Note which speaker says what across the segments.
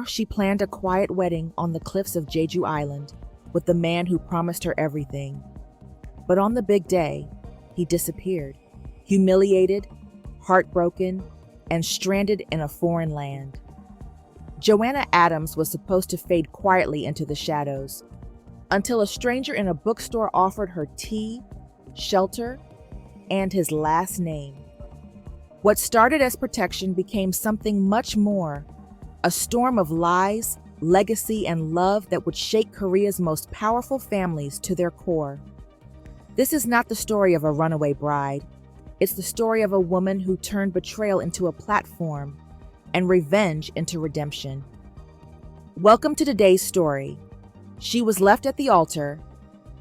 Speaker 1: she planned a quiet wedding on the cliffs of Jeju Island with the man who promised her everything. But on the big day, he disappeared, humiliated, heartbroken, and stranded in a foreign land. Joana Adams was supposed to fade quietly into the shadows until a stranger in a bookstore offered her tea, shelter, and his last name. What started as protection became something much more, a storm of lies, legacy, and love that would shake Korea's most powerful families to their core. This is not the story of a runaway bride. It's the story of a woman who turned betrayal into a platform and revenge into redemption. Welcome to today's story. She was left at the altar,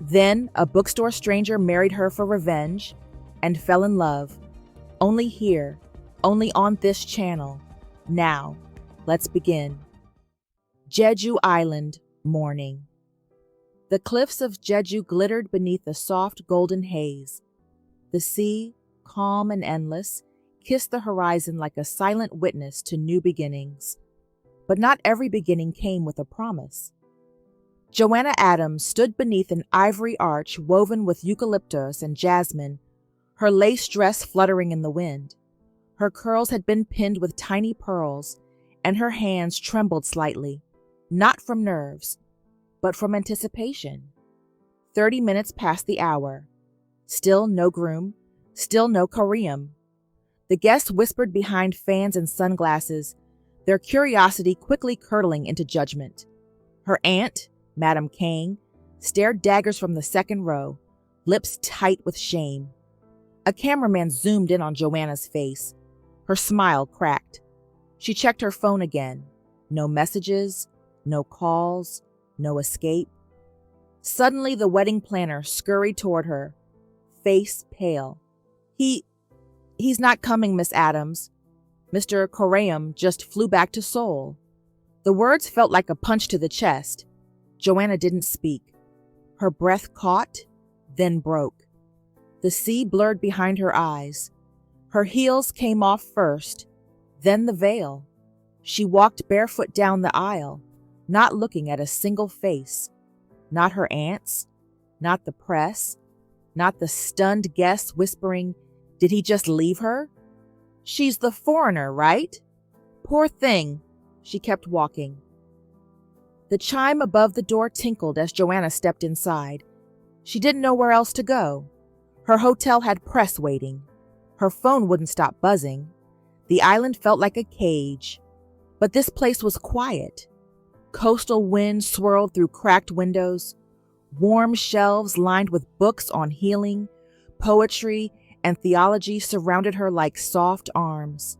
Speaker 1: then a bookstore stranger married her for revenge and fell in love. Only here, only on this channel. Now, let's begin. Jeju Island, morning. The cliffs of Jeju glittered beneath a soft golden haze. The sea, calm and endless, kissed the horizon like a silent witness to new beginnings. But not every beginning came with a promise. Joana Adams stood beneath an ivory arch woven with eucalyptus and jasmine, her lace dress fluttering in the wind. Her curls had been pinned with tiny pearls, and her hands trembled slightly, not from nerves, but from anticipation. 30 minutes past the hour. Still no groom, still no Korean. The guests whispered behind fans and sunglasses, their curiosity quickly curdling into judgment. Her aunt, Madame Kang, stared daggers from the second row, lips tight with shame. A cameraman zoomed in on Joanna's face. Her smile cracked. She checked her phone again. No messages, no calls, no escape. Suddenly, the wedding planner scurried toward her, face pale. He's not coming, Miss Adams. Mr. Koream just flew back to Seoul. The words felt like a punch to the chest. Joanna didn't speak. Her breath caught, then broke. The sea blurred behind her eyes. Her heels came off first, then the veil. She walked barefoot down the aisle, not looking at a single face. Not her aunts, not the press, not the stunned guests whispering, "Did he just leave her?" "She's the foreigner, right?" "Poor thing." She kept walking. The chime above the door tinkled as Joanna stepped inside. She didn't know where else to go. Her hotel had press waiting. Her phone wouldn't stop buzzing. The island felt like a cage. But this place was quiet. Coastal wind swirled through cracked windows. Warm shelves lined with books on healing, poetry, and theology surrounded her like soft arms.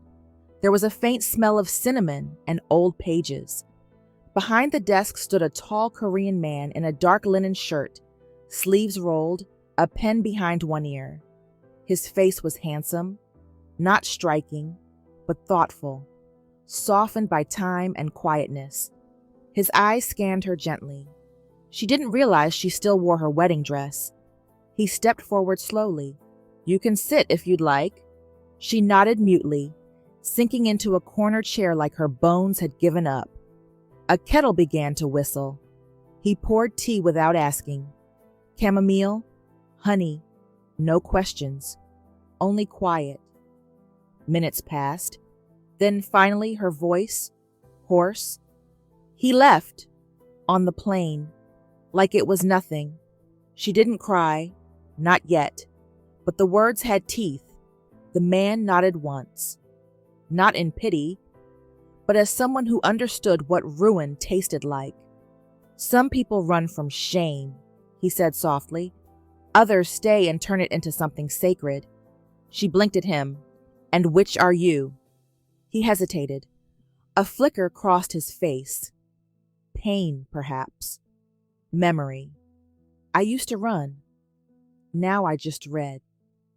Speaker 1: There was a faint smell of cinnamon and old pages. Behind the desk stood a tall Korean man in a dark linen shirt, sleeves rolled, a pen behind one ear. His face was handsome, not striking, but thoughtful, softened by time and quietness. His eyes scanned her gently. She didn't realize she still wore her wedding dress. He stepped forward slowly. "You can sit if you'd like." She nodded mutely, sinking into a corner chair like her bones had given up. A kettle began to whistle. He poured tea without asking. Chamomile, honey, no questions, only quiet. Minutes passed. Then finally her voice, hoarse. "He left, on the plane, like it was nothing." She didn't cry, not yet, but the words had teeth. The man nodded once. Not in pity, but as someone who understood what ruin tasted like. "Some people run from shame," he said softly. "Others stay and turn it into something sacred." She blinked at him. "And which are you?" He hesitated. A flicker crossed his face. Pain, perhaps. Memory. "I used to run. Now I just read."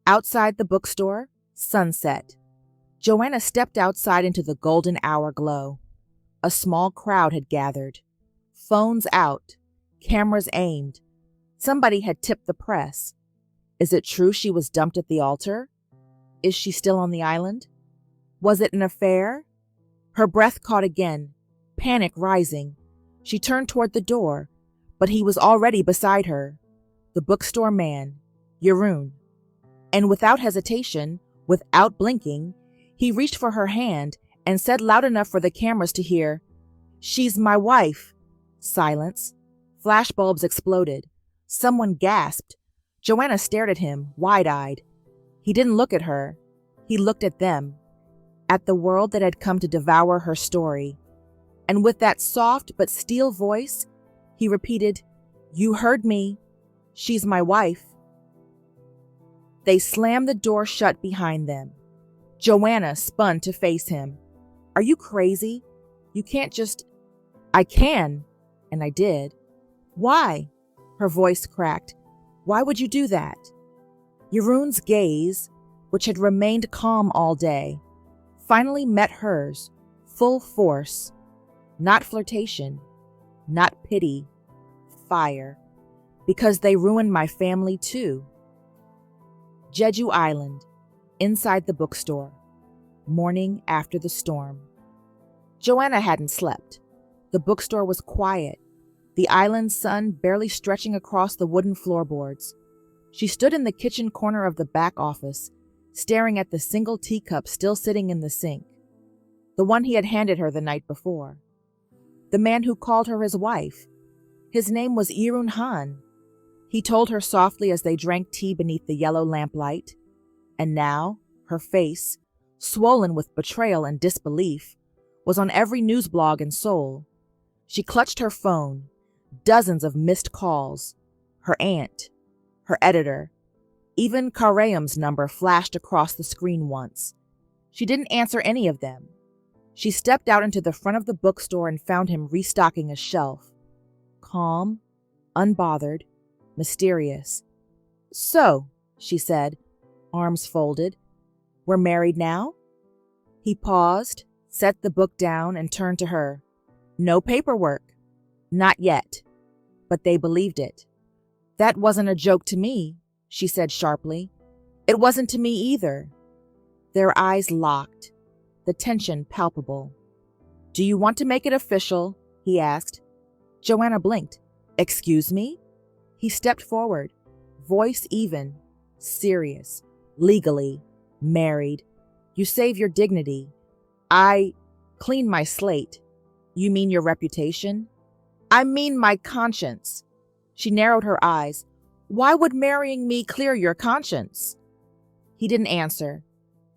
Speaker 1: Outside the bookstore, sunset. Joanna stepped outside into the golden hour glow. A small crowd had gathered. Phones out, cameras aimed. Somebody had tipped the press. Is it true she was dumped at the altar? Is she still on the island? Was it an affair? Her breath caught again, panic rising. She turned toward the door, but he was already beside her, the bookstore man, Yiroun. And without hesitation, without blinking, he reached for her hand and said loud enough for the cameras to hear, "She's my wife." Silence. Flashbulbs exploded. Someone gasped. Joanna stared at him, wide-eyed. He didn't look at her. He looked at them, at the world that had come to devour her story. And with that soft but steel voice, he repeated, "You heard me. She's my wife." They slammed the door shut behind them. Joanna spun to face him. "Are you crazy? You can't just—" "I can." And I did. "Why?" Her voice cracked. "Why would you do that?" Yiroun's gaze, which had remained calm all day, finally met hers, full force. Not flirtation, not pity, fire. Because they ruined my family too. Jeju Island, inside the bookstore, morning after the storm. Joanna hadn't slept. The bookstore was quiet, the island's sun barely stretching across the wooden floorboards. She stood in the kitchen corner of the back office, staring at the single teacup still sitting in the sink, the one he had handed her the night before. The man who called her his wife. His name was Yiroun Han. He told her softly as they drank tea beneath the yellow lamplight. And now, her face, swollen with betrayal and disbelief, was on every news blog in Seoul. She clutched her phone, dozens of missed calls. Her aunt, her editor, even Kareum's number flashed across the screen once. She didn't answer any of them. She stepped out into the front of the bookstore and found him restocking a shelf. Calm, unbothered, mysterious. "So," she said, arms folded, "we're married now?" He paused, set the book down, and turned to her. "No paperwork." "Not yet." But they believed it. "That wasn't a joke to me," she said sharply. "It wasn't to me either." Their eyes locked, the tension palpable. "Do you want to make it official?" he asked. Joanna blinked. "Excuse me?" He stepped forward, voice even, serious, legally, married. "You save your dignity. I clean my slate." "You mean your reputation?" "I mean my conscience." She narrowed her eyes. "Why would marrying me clear your conscience?" He didn't answer.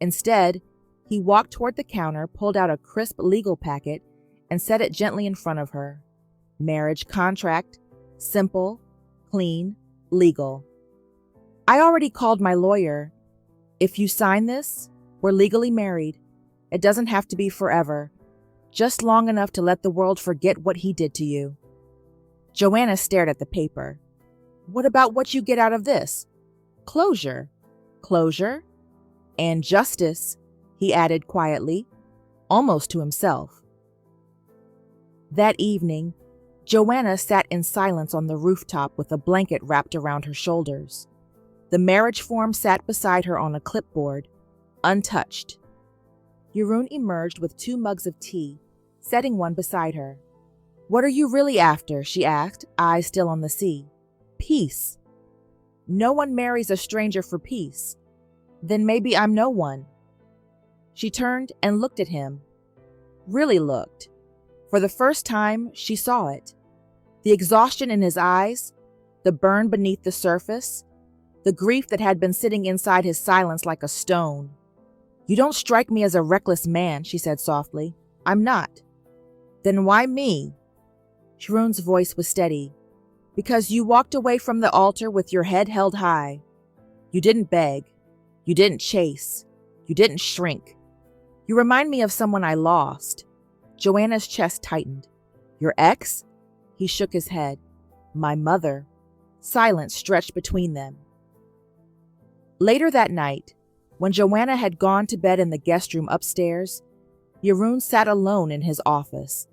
Speaker 1: Instead, he walked toward the counter, pulled out a crisp legal packet, and set it gently in front of her. Marriage contract, simple, clean, legal. "I already called my lawyer. If you sign this, we're legally married. It doesn't have to be forever, just long enough to let the world forget what he did to you." Joanna stared at the paper. "What about what you get out of this?" "Closure." "Closure? And justice," he added quietly, almost to himself. That evening, Joanna sat in silence on the rooftop with a blanket wrapped around her shoulders. The marriage form sat beside her on a clipboard, untouched. Yiroun emerged with 2 mugs of tea, setting one beside her. "What are you really after?" she asked, eyes still on the sea. "Peace." "No one marries a stranger for peace." "Then maybe I'm no one." She turned and looked at him. Really looked. For the first time, she saw it. The exhaustion in his eyes, the burn beneath the surface, the grief that had been sitting inside his silence like a stone. "You don't strike me as a reckless man," she said softly. "I'm not." "Then why me?" Yiroun's voice was steady. "Because you walked away from the altar with your head held high. You didn't beg. You didn't chase. You didn't shrink. You remind me of someone I lost." Joanna's chest tightened. "Your ex?" He shook his head. "My mother." Silence stretched between them. Later that night, when Joanna had gone to bed in the guest room upstairs, Yiroun sat alone in his office.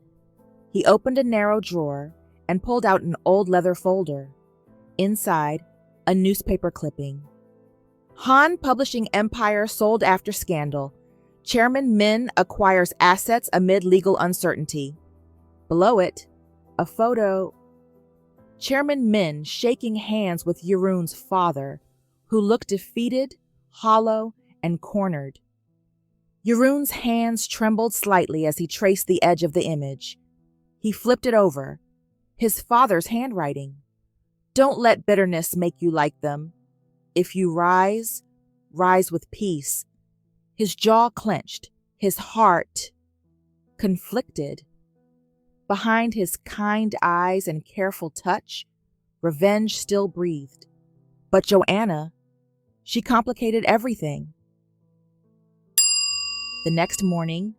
Speaker 1: He opened a narrow drawer and pulled out an old leather folder. Inside, a newspaper clipping. Han Publishing Empire sold after scandal. Chairman Min acquires assets amid legal uncertainty. Below it, a photo. Chairman Min shaking hands with Yiroun's father, who looked defeated, hollow, and cornered. Yiroun's hands trembled slightly as he traced the edge of the image. He flipped it over. His father's handwriting. Don't let bitterness make you like them. If you rise, rise with peace. His jaw clenched, his heart conflicted. Behind his kind eyes and careful touch, revenge still breathed. But Joanna, she complicated everything. The next morning,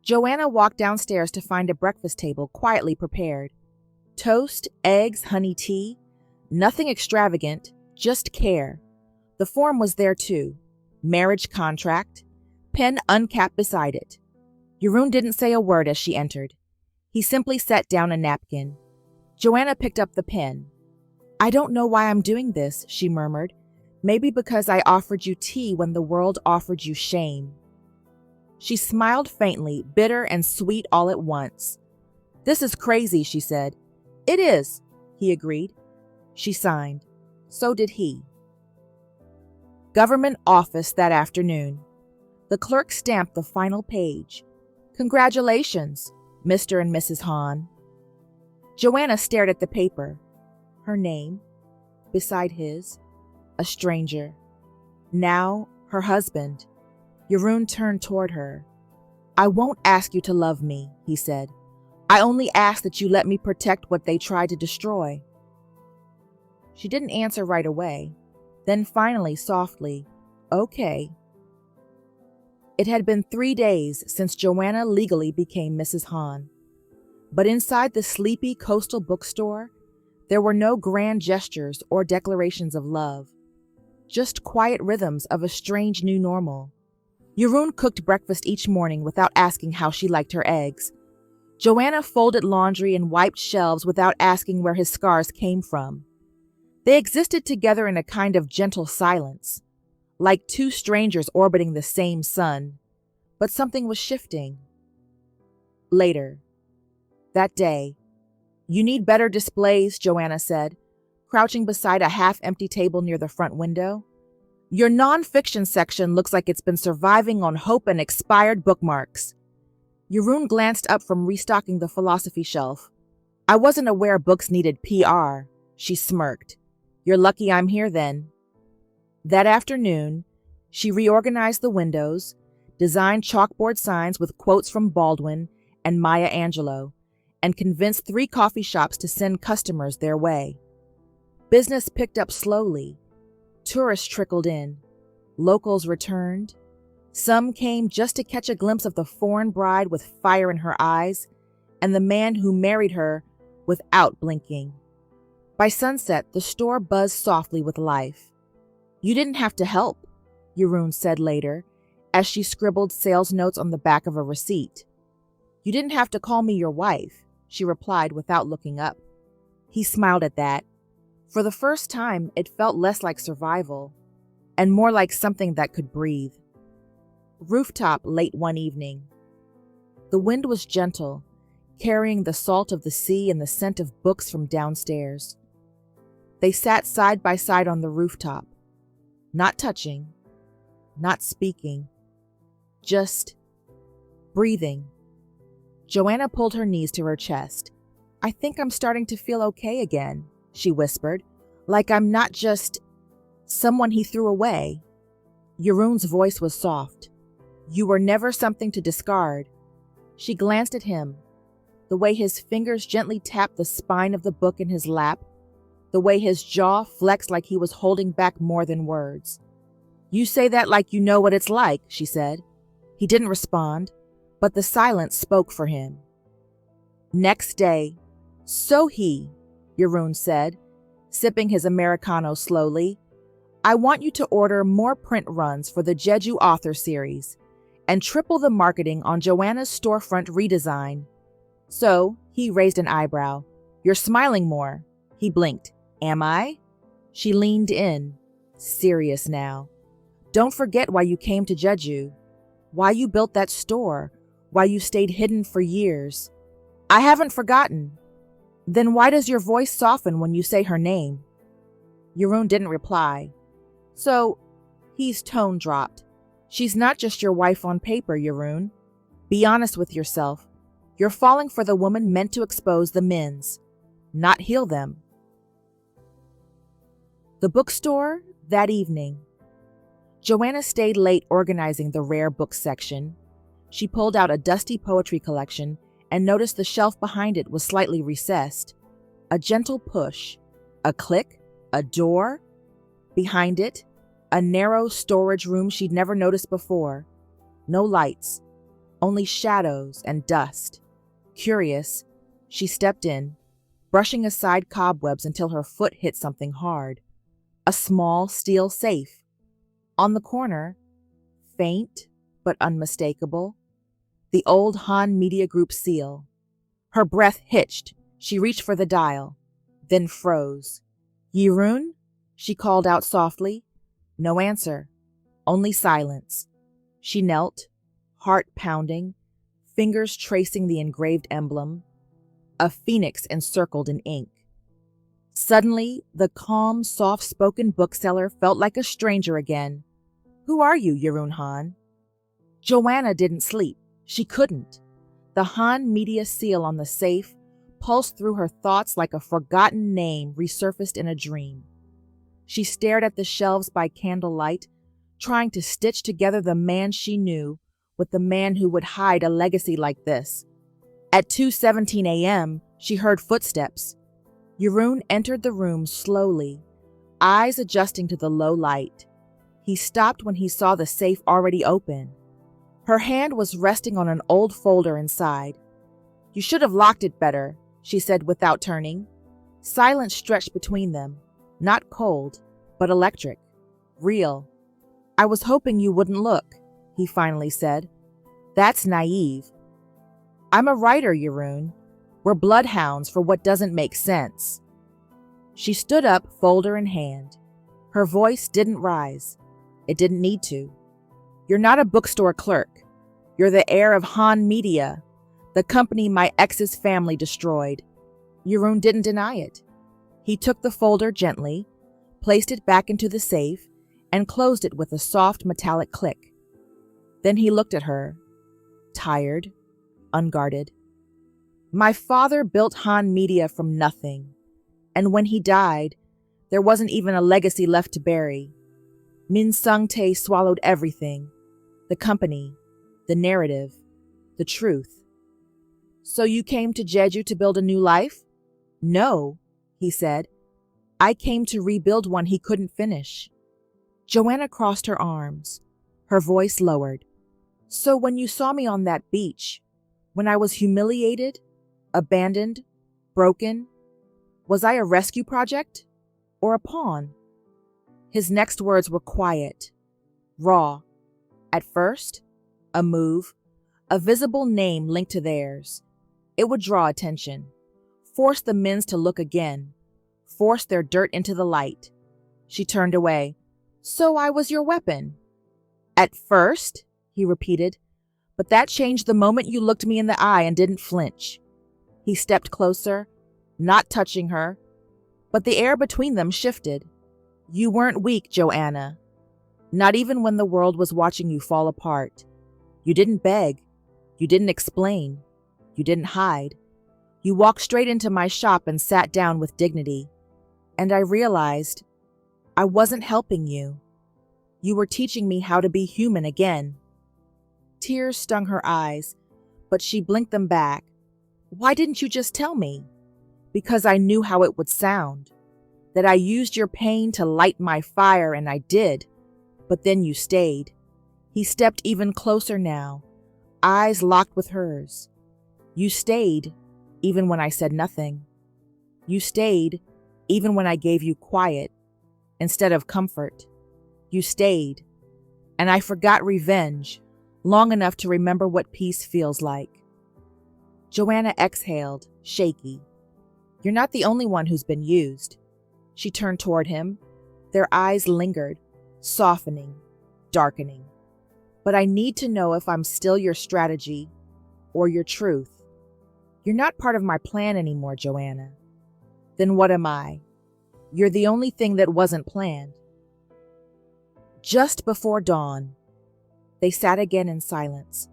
Speaker 1: Joanna walked downstairs to find a breakfast table quietly prepared. Toast, eggs, honey tea, nothing extravagant, just care. The form was there too. Marriage contract, pen uncapped beside it. Yiroun didn't say a word as she entered. He simply set down a napkin. Joanna picked up the pen. I don't know why I'm doing this, she murmured. Maybe because I offered you tea when the world offered you shame. She smiled faintly, bitter and sweet all at once. This is crazy, she said. It is, he agreed. She signed. So did he. Government office that afternoon. The clerk stamped the final page. Congratulations, Mr. and Mrs. Han. Joanna stared at the paper. Her name, beside his, a stranger. Now, her husband. Yiroun turned toward her. I won't ask you to love me, he said. I only ask that you let me protect what they tried to destroy. She didn't answer right away. Then finally, softly, okay. It had been 3 days since Joanna legally became Mrs. Han. But inside the sleepy coastal bookstore, there were no grand gestures or declarations of love. Just quiet rhythms of a strange new normal. Yiroun cooked breakfast each morning without asking how she liked her eggs. Joanna folded laundry and wiped shelves without asking where his scars came from. They existed together in a kind of gentle silence, like two strangers orbiting the same sun. But something was shifting. Later, that day, you need better displays, Joanna said, crouching beside a half-empty table near the front window. Your nonfiction section looks like it's been surviving on hope and expired bookmarks. Yiroun glanced up from restocking the philosophy shelf. I wasn't aware books needed PR, she smirked. You're lucky I'm here then. That afternoon, she reorganized the windows, designed chalkboard signs with quotes from Baldwin and Maya Angelou, and convinced 3 coffee shops to send customers their way. Business picked up slowly. Tourists trickled in. Locals returned. Some came just to catch a glimpse of the foreign bride with fire in her eyes and the man who married her without blinking. By sunset, the store buzzed softly with life. You didn't have to help, Yiroun said later, as she scribbled sales notes on the back of a receipt. You didn't have to call me your wife, she replied without looking up. He smiled at that. For the first time, it felt less like survival and more like something that could breathe. Rooftop late one evening. The wind was gentle, carrying the salt of the sea and the scent of books from downstairs. They sat side by side on the rooftop, not touching, not speaking, just breathing. Joanna pulled her knees to her chest. I think I'm starting to feel okay again, she whispered, like I'm not just someone he threw away. Yiroun's voice was soft. You were never something to discard. She glanced at him, the way his fingers gently tapped the spine of the book in his lap, the way his jaw flexed like he was holding back more than words. You say that like you know what it's like, she said. He didn't respond, but the silence spoke for him. Next day, Yiroun said, sipping his Americano slowly, I want you to order more print runs for the Jeju author series and triple the marketing on Joanna's storefront redesign. So, he raised an eyebrow. You're smiling more. He blinked. Am I? She leaned in, serious now. Don't forget why you came to Jeju, why you built that store, why you stayed hidden for years. I haven't forgotten. Then why does your voice soften when you say her name? Yiroun didn't reply. So, his tone dropped. She's not just your wife on paper, Yiroun. Be honest with yourself. You're falling for the woman meant to expose the men's, not heal them. The bookstore that evening. Joanna stayed late organizing the rare book section. She pulled out a dusty poetry collection and noticed the shelf behind it was slightly recessed. A gentle push, a click, a door. Behind it, a narrow storage room she'd never noticed before. No lights, only shadows and dust. Curious, she stepped in, brushing aside cobwebs until her foot hit something hard. A small steel safe. On the corner, faint but unmistakable, the old Han Media Group seal. Her breath hitched. She reached for the dial, then froze. Yiroun? She called out softly. No answer, only silence. She knelt, heart pounding, fingers tracing the engraved emblem, a phoenix encircled in ink. Suddenly, the calm, soft-spoken bookseller felt like a stranger again. Who are you, Yiroun Han? Joanna didn't sleep. She couldn't. The Han Media seal on the safe pulsed through her thoughts like a forgotten name resurfaced in a dream. She stared at the shelves by candlelight, trying to stitch together the man she knew with the man who would hide a legacy like this. At 2:17 a.m., she heard footsteps. Yiroun entered the room slowly, eyes adjusting to the low light. He stopped when he saw the safe already open. Her hand was resting on an old folder inside. You should have locked it better, she said without turning. Silence stretched between them, not cold, but electric, real. I was hoping you wouldn't look, he finally said. That's naive. I'm a writer, Yiroun. We're bloodhounds for what doesn't make sense. She stood up, folder in hand. Her voice didn't rise. It didn't need to. You're not a bookstore clerk. You're the heir of Han Media, the company my ex's family destroyed. Yiroun didn't deny it. He took the folder gently, placed it back into the safe, and closed it with a soft metallic click. Then he looked at her, tired, unguarded. My father built Han Media from nothing, and when he died, there wasn't even a legacy left to bury. Min Sung-tae swallowed everything, the company, the narrative, the truth. So you came to Jeju to build a new life? No, he said. I came to rebuild one he couldn't finish. Joanna crossed her arms, her voice lowered. So when you saw me on that beach, when I was humiliated, abandoned, broken, was I a rescue project or a pawn? His next words were quiet, raw. At first, a move, a visible name linked to theirs. It would draw attention, force the men's to look again, force their dirt into the light. She turned away. So I was your weapon. At first, he repeated, but that changed the moment you looked me in the eye and didn't flinch. He stepped closer, not touching her, but the air between them shifted. You weren't weak, Joanna. Not even when the world was watching you fall apart. You didn't beg. You didn't explain. You didn't hide. You walked straight into my shop and sat down with dignity. And I realized I wasn't helping you. You were teaching me how to be human again. Tears stung her eyes, but she blinked them back. Why didn't you just tell me? Because I knew how it would sound. That I used your pain to light my fire, and I did. But then you stayed. He stepped even closer now, eyes locked with hers. You stayed, even when I said nothing. You stayed, even when I gave you quiet, instead of comfort. You stayed, and I forgot revenge long enough to remember what peace feels like. Joanna exhaled, shaky. You're not the only one who's been used. She turned toward him. Their eyes lingered, softening, darkening. But I need to know if I'm still your strategy or your truth. You're not part of my plan anymore, Joanna. Then what am I? You're the only thing that wasn't planned. Just before dawn, they sat again in silence,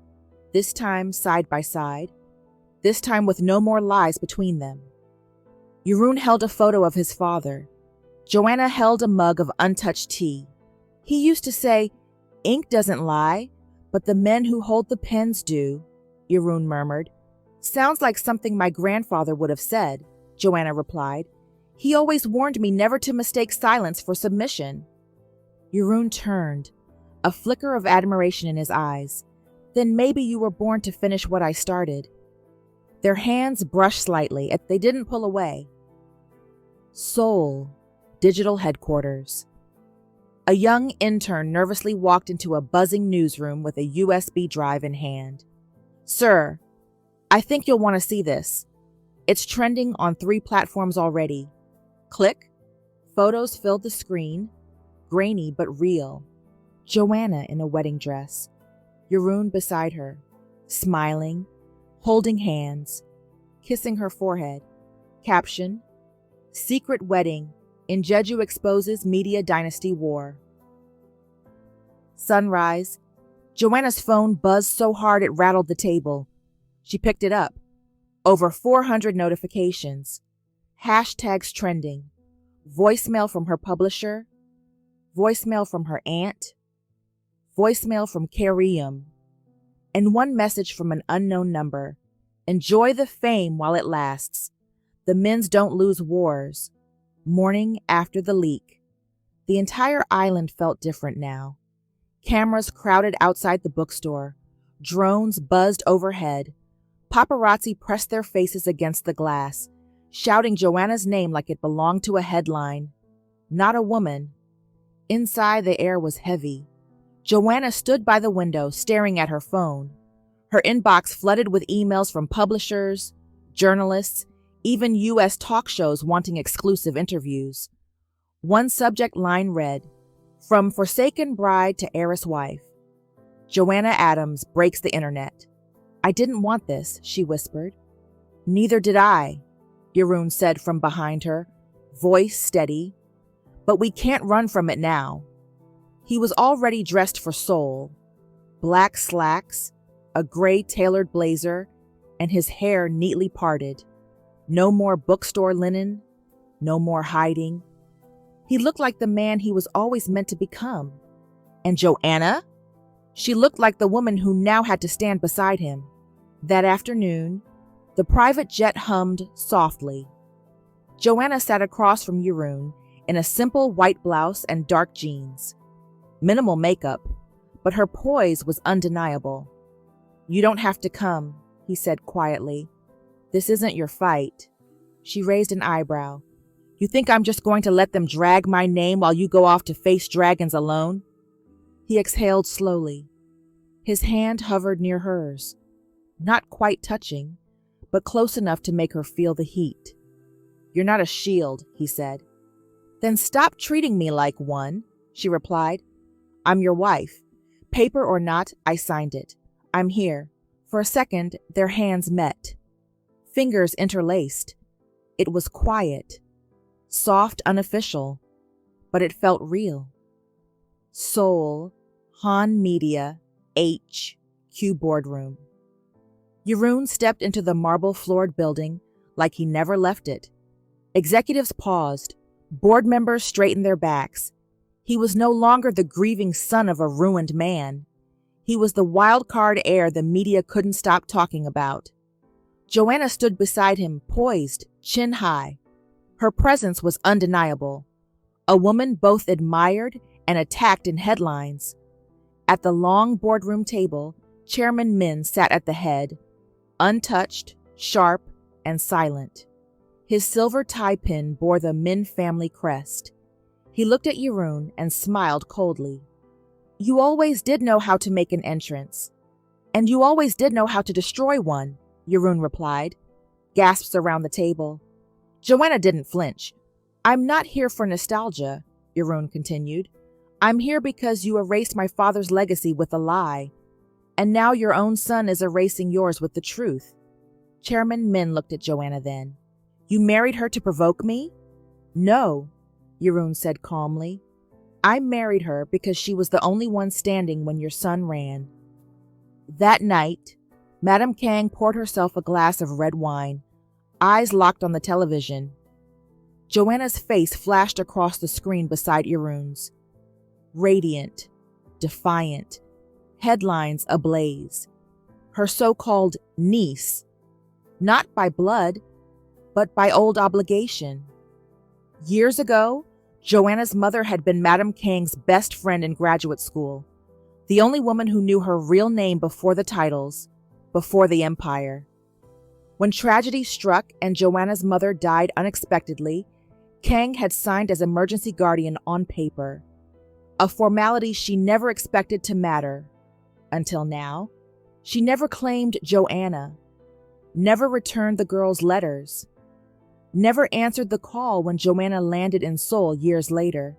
Speaker 1: this time side by side, this time with no more lies between them. Yiroun held a photo of his father. Joanna held a mug of untouched tea. He used to say, "Ink doesn't lie, but the men who hold the pens do," Yiroun murmured. "Sounds like something my grandfather would have said," Joanna replied. "He always warned me never to mistake silence for submission." Yiroun turned, a flicker of admiration in his eyes. "Then maybe you were born to finish what I started." Their hands brushed slightly, as they didn't pull away. Seoul, Digital Headquarters. A young intern nervously walked into a buzzing newsroom with a USB drive in hand. "Sir, I think you'll want to see this. It's trending on 3 platforms already." Click. Photos filled the screen, grainy but real. Joanna in a wedding dress. Yiroun beside her, smiling, holding hands, kissing her forehead. Caption: Secret Wedding in Jeju exposes media dynasty war. Sunrise. Joanna's phone buzzed so hard it rattled the table. She picked it up. Over 400 notifications. Hashtags trending. Voicemail from her publisher. Voicemail from her aunt. Voicemail from Kareem. And one message from an unknown number. "Enjoy the fame while it lasts. The men's don't lose wars." Morning after the leak. The entire island felt different now. Cameras crowded outside the bookstore. Drones buzzed overhead. Paparazzi pressed their faces against the glass, shouting Joanna's name like it belonged to a headline. Not a woman. Inside, the air was heavy. Joanna stood by the window, staring at her phone. Her inbox flooded with emails from publishers, journalists, even U.S. talk shows wanting exclusive interviews. One subject line read, "From forsaken bride to heiress wife. Joana Adams breaks the internet." "I didn't want this," she whispered. "Neither did I," Yiroun said from behind her, voice steady. "But we can't run from it now." He was already dressed for Seoul. Black slacks, a gray tailored blazer, and his hair neatly parted. No more bookstore linen, no more hiding. He looked like the man he was always meant to become. And Joanna? She looked like the woman who now had to stand beside him. That afternoon, the private jet hummed softly. Joanna sat across from Yiroun in a simple white blouse and dark jeans. Minimal makeup, but her poise was undeniable. "You don't have to come," he said quietly. "This isn't your fight." She raised an eyebrow. "You think I'm just going to let them drag my name while you go off to face dragons alone?" He exhaled slowly. His hand hovered near hers, not quite touching, but close enough to make her feel the heat. "You're not a shield," he said. "Then stop treating me like one," she replied. "I'm your wife. Paper or not, I signed it. I'm here." For a second, their hands met. Fingers interlaced. It was quiet, soft, unofficial, but it felt real. Seoul, Han Media, HQ Boardroom. Yiroun stepped into the marble-floored building like he never left it. Executives paused. Board members straightened their backs. He was no longer the grieving son of a ruined man. He was the wild-card heir the media couldn't stop talking about. Joanna stood beside him, poised, chin high. Her presence was undeniable. A woman both admired and attacked in headlines. At the long boardroom table, Chairman Min sat at the head, untouched, sharp, and silent. His silver tie pin bore the Min family crest. He looked at Yiroun and smiled coldly. "You always did know how to make an entrance. And you always did know how to destroy one," Yiroun replied. Gasps around the table. Joanna didn't flinch. "I'm not here for nostalgia," Yiroun continued. "I'm here because you erased my father's legacy with a lie. And now your own son is erasing yours with the truth." Chairman Min looked at Joanna then. You married her to provoke me? No, Yiroun said calmly. I married her because she was the only one standing when your son ran. That night, Madame Kang poured herself a glass of red wine, eyes locked on the television. Joanna's face flashed across the screen beside Yiroun's. Radiant, defiant, headlines ablaze. Her so-called niece, not by blood, but by old obligation. Years ago, Joanna's mother had been Madame Kang's best friend in graduate school, the only woman who knew her real name before the titles, before the empire. When tragedy struck and Joanna's mother died unexpectedly, Kang had signed as emergency guardian on paper, a formality she never expected to matter. Until now, she never claimed Joanna, never returned the girl's letters, never answered the call when Joanna landed in Seoul years later,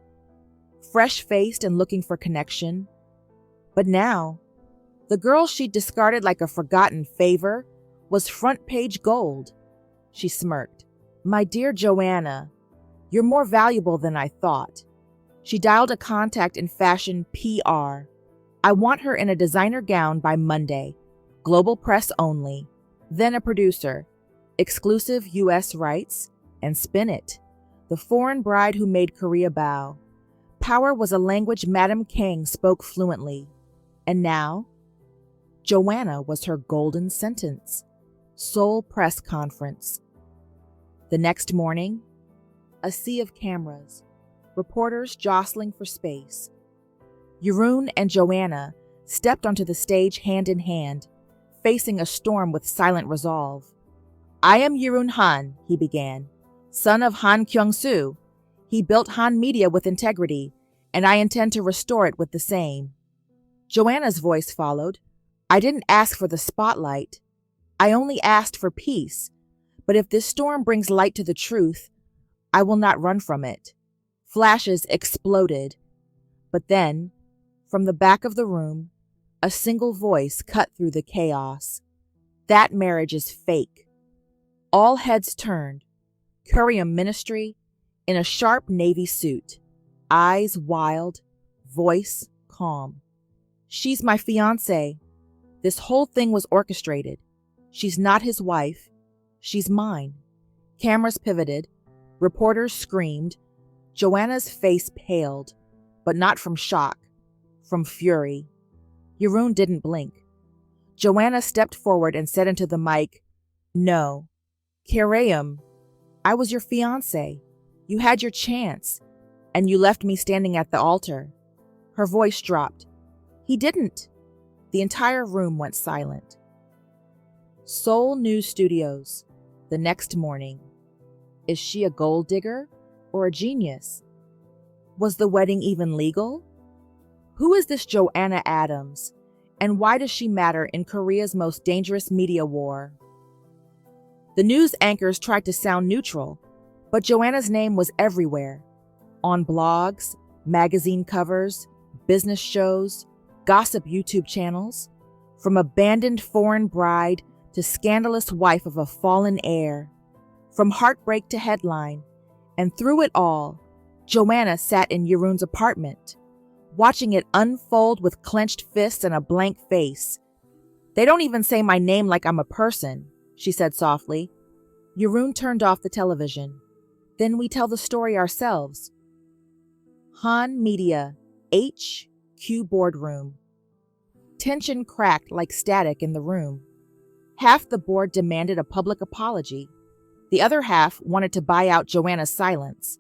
Speaker 1: fresh-faced and looking for connection. But now, the girl she'd discarded like a forgotten favor was front-page gold. She smirked. My dear Joanna, you're more valuable than I thought. She dialed a contact in fashion PR. I want her in a designer gown by Monday. Global press only. Then a producer. Exclusive U.S. rights. And spin it. The foreign bride who made Korea bow. Power was a language Madame Kang spoke fluently. And now, Joanna was her golden sentence. Seoul press conference. The next morning, a sea of cameras, reporters jostling for space. Yiroun and Joanna stepped onto the stage hand in hand, facing a storm with silent resolve. I am Yiroun Han, he began, son of Han Kyung-soo. He built Han Media with integrity, and I intend to restore it with the same. Joanna's voice followed. I didn't ask for the spotlight. I only asked for peace. But if this storm brings light to the truth, I will not run from it. Flashes exploded. But then, from the back of the room, a single voice cut through the chaos. That marriage is fake. All heads turned. Curium Ministry, in a sharp navy suit, eyes wild, voice calm. She's my fiancée. This whole thing was orchestrated. She's not his wife. She's mine. Cameras pivoted. Reporters screamed. Joanna's face paled, but not from shock, from fury. Yiroun didn't blink. Joanna stepped forward and said into the mic, No. Curium, I was your fiancé. You had your chance, and you left me standing at the altar. Her voice dropped. He didn't. The entire room went silent. Seoul News Studios, the next morning. Is she a gold digger or a genius? Was the wedding even legal? Who is this Joana Adams, and why does she matter in Korea's most dangerous media war? The news anchors tried to sound neutral, but Joanna's name was everywhere. On blogs, magazine covers, business shows, gossip YouTube channels, from abandoned foreign bride to scandalous wife of a fallen heir, from heartbreak to headline, and through it all, Joanna sat in Yiroun's apartment, watching it unfold with clenched fists and a blank face. They don't even say my name like I'm a person, she said softly. Yiroun turned off the television. Then we tell the story ourselves. Han Media, HQ boardroom. Tension cracked like static in the room. Half the board demanded a public apology. The other half wanted to buy out Joanna's silence.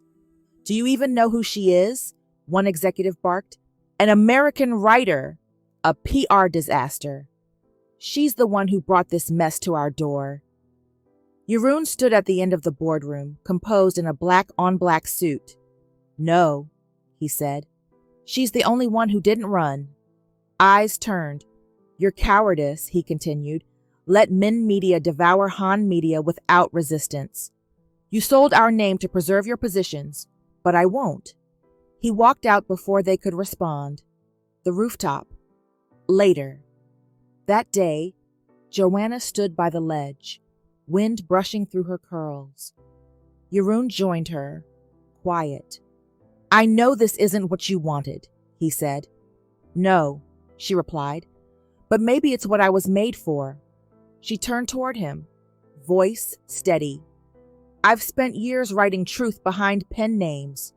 Speaker 1: Do you even know who she is? One executive barked. An American writer. A PR disaster. She's the one who brought this mess to our door. Yiroun stood at the end of the boardroom, composed in a black-on-black suit. No, he said. She's the only one who didn't run. Eyes turned. Your cowardice, he continued, let Min Media devour Han Media without resistance. You sold our name to preserve your positions, but I won't. He walked out before they could respond. The rooftop. Later. That day, Joanna stood by the ledge. wind brushing through her curls. Yiroun joined her, quiet. "I know this isn't what you wanted," he said. "No," she replied, "but maybe it's what I was made for." She turned toward him, voice steady. "I've spent years writing truth behind pen names,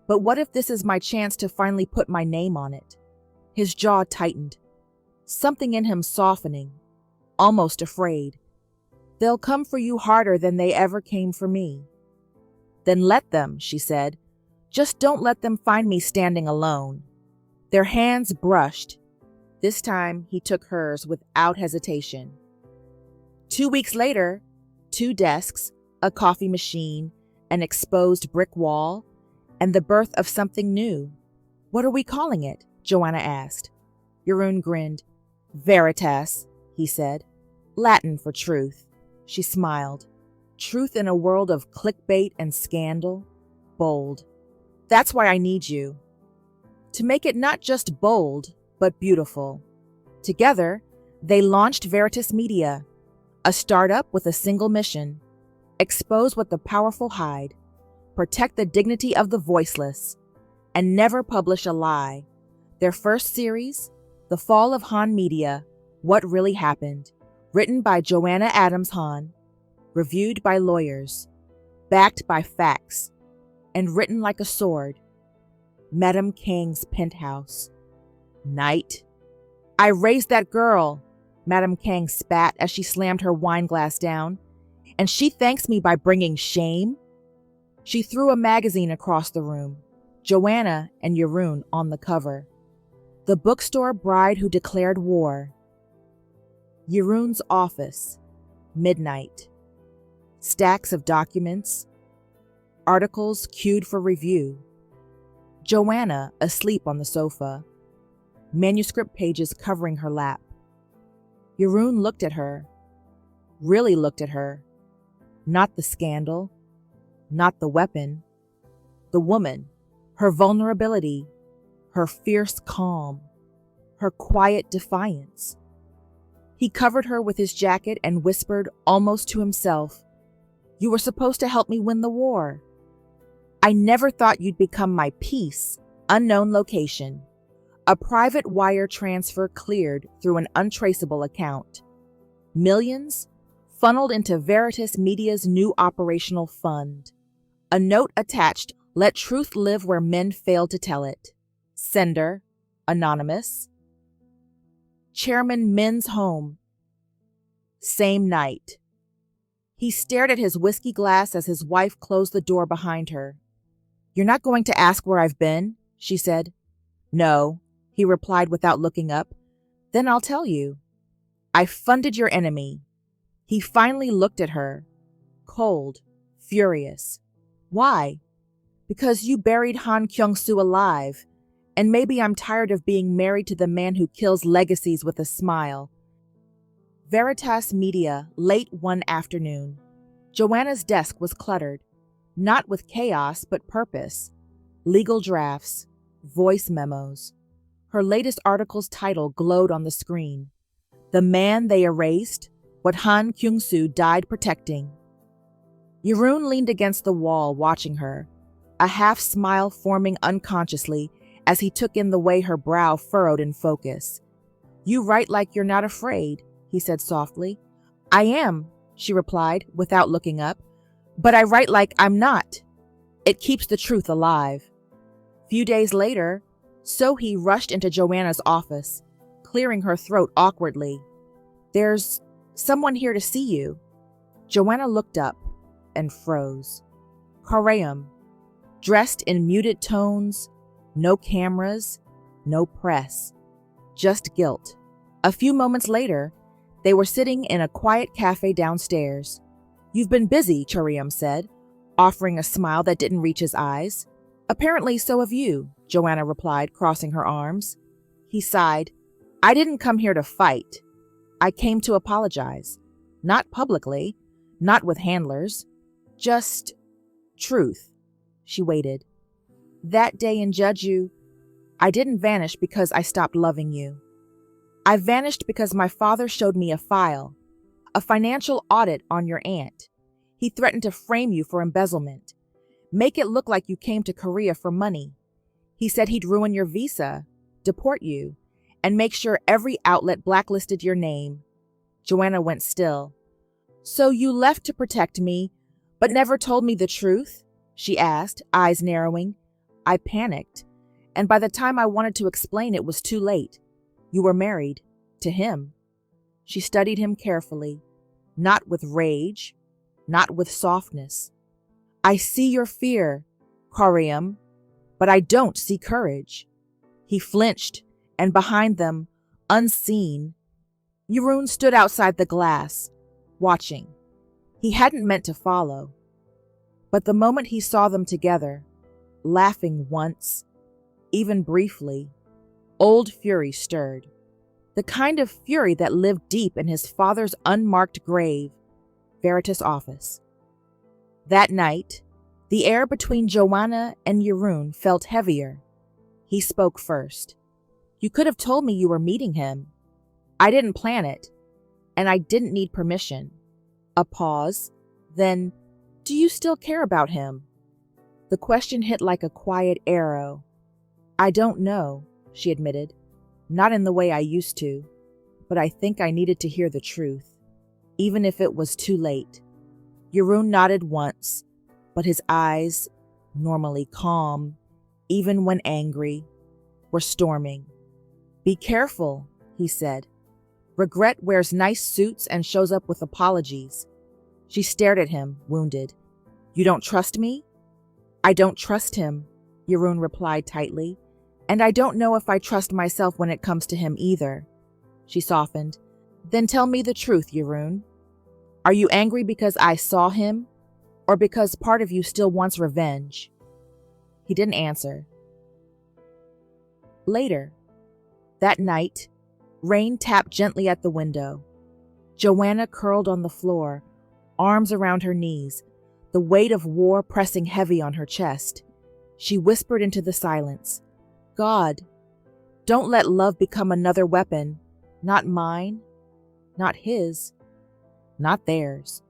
Speaker 1: but what if this is my chance to finally put my name on it?" His jaw tightened, something in him softening, almost afraid. "They'll come for you harder than they ever came for me." "Then let them," she said. "Just don't let them find me standing alone." Their hands brushed. This time he took hers without hesitation. 2 weeks later, 2 desks, a coffee machine, an exposed brick wall, and the birth of something new. "What are we calling it?" Joanna asked. Yiroun grinned. "Veritas," he said. "Latin for truth." She smiled. "Truth in a world of clickbait and scandal? Bold. That's why I need you. To make it not just bold, but beautiful." Together, they launched Veritas Media, a startup with a single mission: expose what the powerful hide, protect the dignity of the voiceless, and never publish a lie. Their first series, The Fall of Han Media, What Really Happened, written by Joana Adams Han, reviewed by lawyers, backed by facts, and written like a sword. Madam Kang's penthouse. Night. "I raised that girl," Madam Kang spat as she slammed her wine glass down. "And she thanks me by bringing shame?" She threw a magazine across the room, Joanna and Yiroun on the cover. The Bookstore Bride Who Declared War. Yiroun's office. Midnight. Stacks of documents. Articles queued for review. Joanna asleep on the sofa. Manuscript pages covering her lap. Yiroun looked at her. Really looked at her. Not the scandal. Not the weapon. The woman. Her vulnerability. Her fierce calm. Her quiet defiance. He covered her with his jacket and whispered almost to himself, "You were supposed to help me win the war. I never thought you'd become my piece." Unknown location. A private wire transfer cleared through an untraceable account. Millions funneled into Veritas Media's new operational fund. A note attached, "Let truth live where men fail to tell it." Sender, anonymous. Chairman Min's home. Same night. He stared at his whiskey glass as his wife closed the door behind her. "You're not going to ask where I've been?" she said. "No," he replied without looking up. "Then I'll tell you. I funded your enemy." He finally looked at her, cold, furious. "Why?" "Because you buried Han Kyung-soo alive, and maybe I'm tired of being married to the man who kills legacies with a smile." Veritas Media, late one afternoon. Joanna's desk was cluttered, not with chaos but purpose. Legal drafts, voice memos. Her latest article's title glowed on the screen. "The Man They Erased, What Han Kyung-soo Died Protecting." Yiroun leaned against the wall watching her, a half smile forming unconsciously as he took in the way her brow furrowed in focus. "You write like you're not afraid," he said softly. "I am," she replied without looking up, "but I write like I'm not. It keeps the truth alive." Few days later, Sohee rushed into Joanna's office, clearing her throat awkwardly. "There's someone here to see you." Joanna looked up and froze. Kareem, dressed in muted tones, no cameras, no press, just guilt. A few moments later, they were sitting in a quiet cafe downstairs. "You've been busy," Kareem said, offering a smile that didn't reach his eyes. "Apparently so have you," Joanna replied, crossing her arms. He sighed. "I didn't come here to fight. I came to apologize. Not publicly, not with handlers. Just truth." She waited. "That day in Jeju, I didn't vanish because I stopped loving you. I vanished because my father showed me a file A financial audit on your aunt. He threatened to frame you for embezzlement. Make it look like you came to Korea for money. He said he'd ruin your visa, deport you, and make sure every outlet blacklisted your name. Joanna went still. So you left to protect me, but never told me the truth? She asked, eyes narrowing. I panicked, and by the time I wanted to explain, it was too late. You were married. To him. She studied him carefully, not with rage, not with softness. I see your fear, Karim, but I don't see courage. He flinched, and behind them, unseen, Yiroun stood outside the glass, watching. He hadn't meant to follow. But the moment he saw them together, laughing once, even briefly, old fury stirred. The kind of fury that lived deep in his father's unmarked grave, Veritas' office. That night, the air between Joanna and Yiroun felt heavier. He spoke first. You could have told me you were meeting him. I didn't plan it, and I didn't need permission. A pause. Then, do you still care about him? The question hit like a quiet arrow. I don't know, she admitted. Not in the way I used to, but I think I needed to hear the truth, even if it was too late. Yiroun nodded once, but his eyes, normally calm, even when angry, were storming. Be careful, he said. Regret wears nice suits and shows up with apologies. She stared at him, wounded. You don't trust me? I don't trust him, Yiroun replied tightly. And I don't know if I trust myself when it comes to him either. She softened. Then tell me the truth, Yiroun. Are you angry because I saw him, or because part of you still wants revenge? He didn't answer. Later, that night, rain tapped gently at the window. Joanna curled on the floor, arms around her knees, the weight of war pressing heavy on her chest. She whispered into the silence. God, don't let love become another weapon, not mine, not his, not theirs.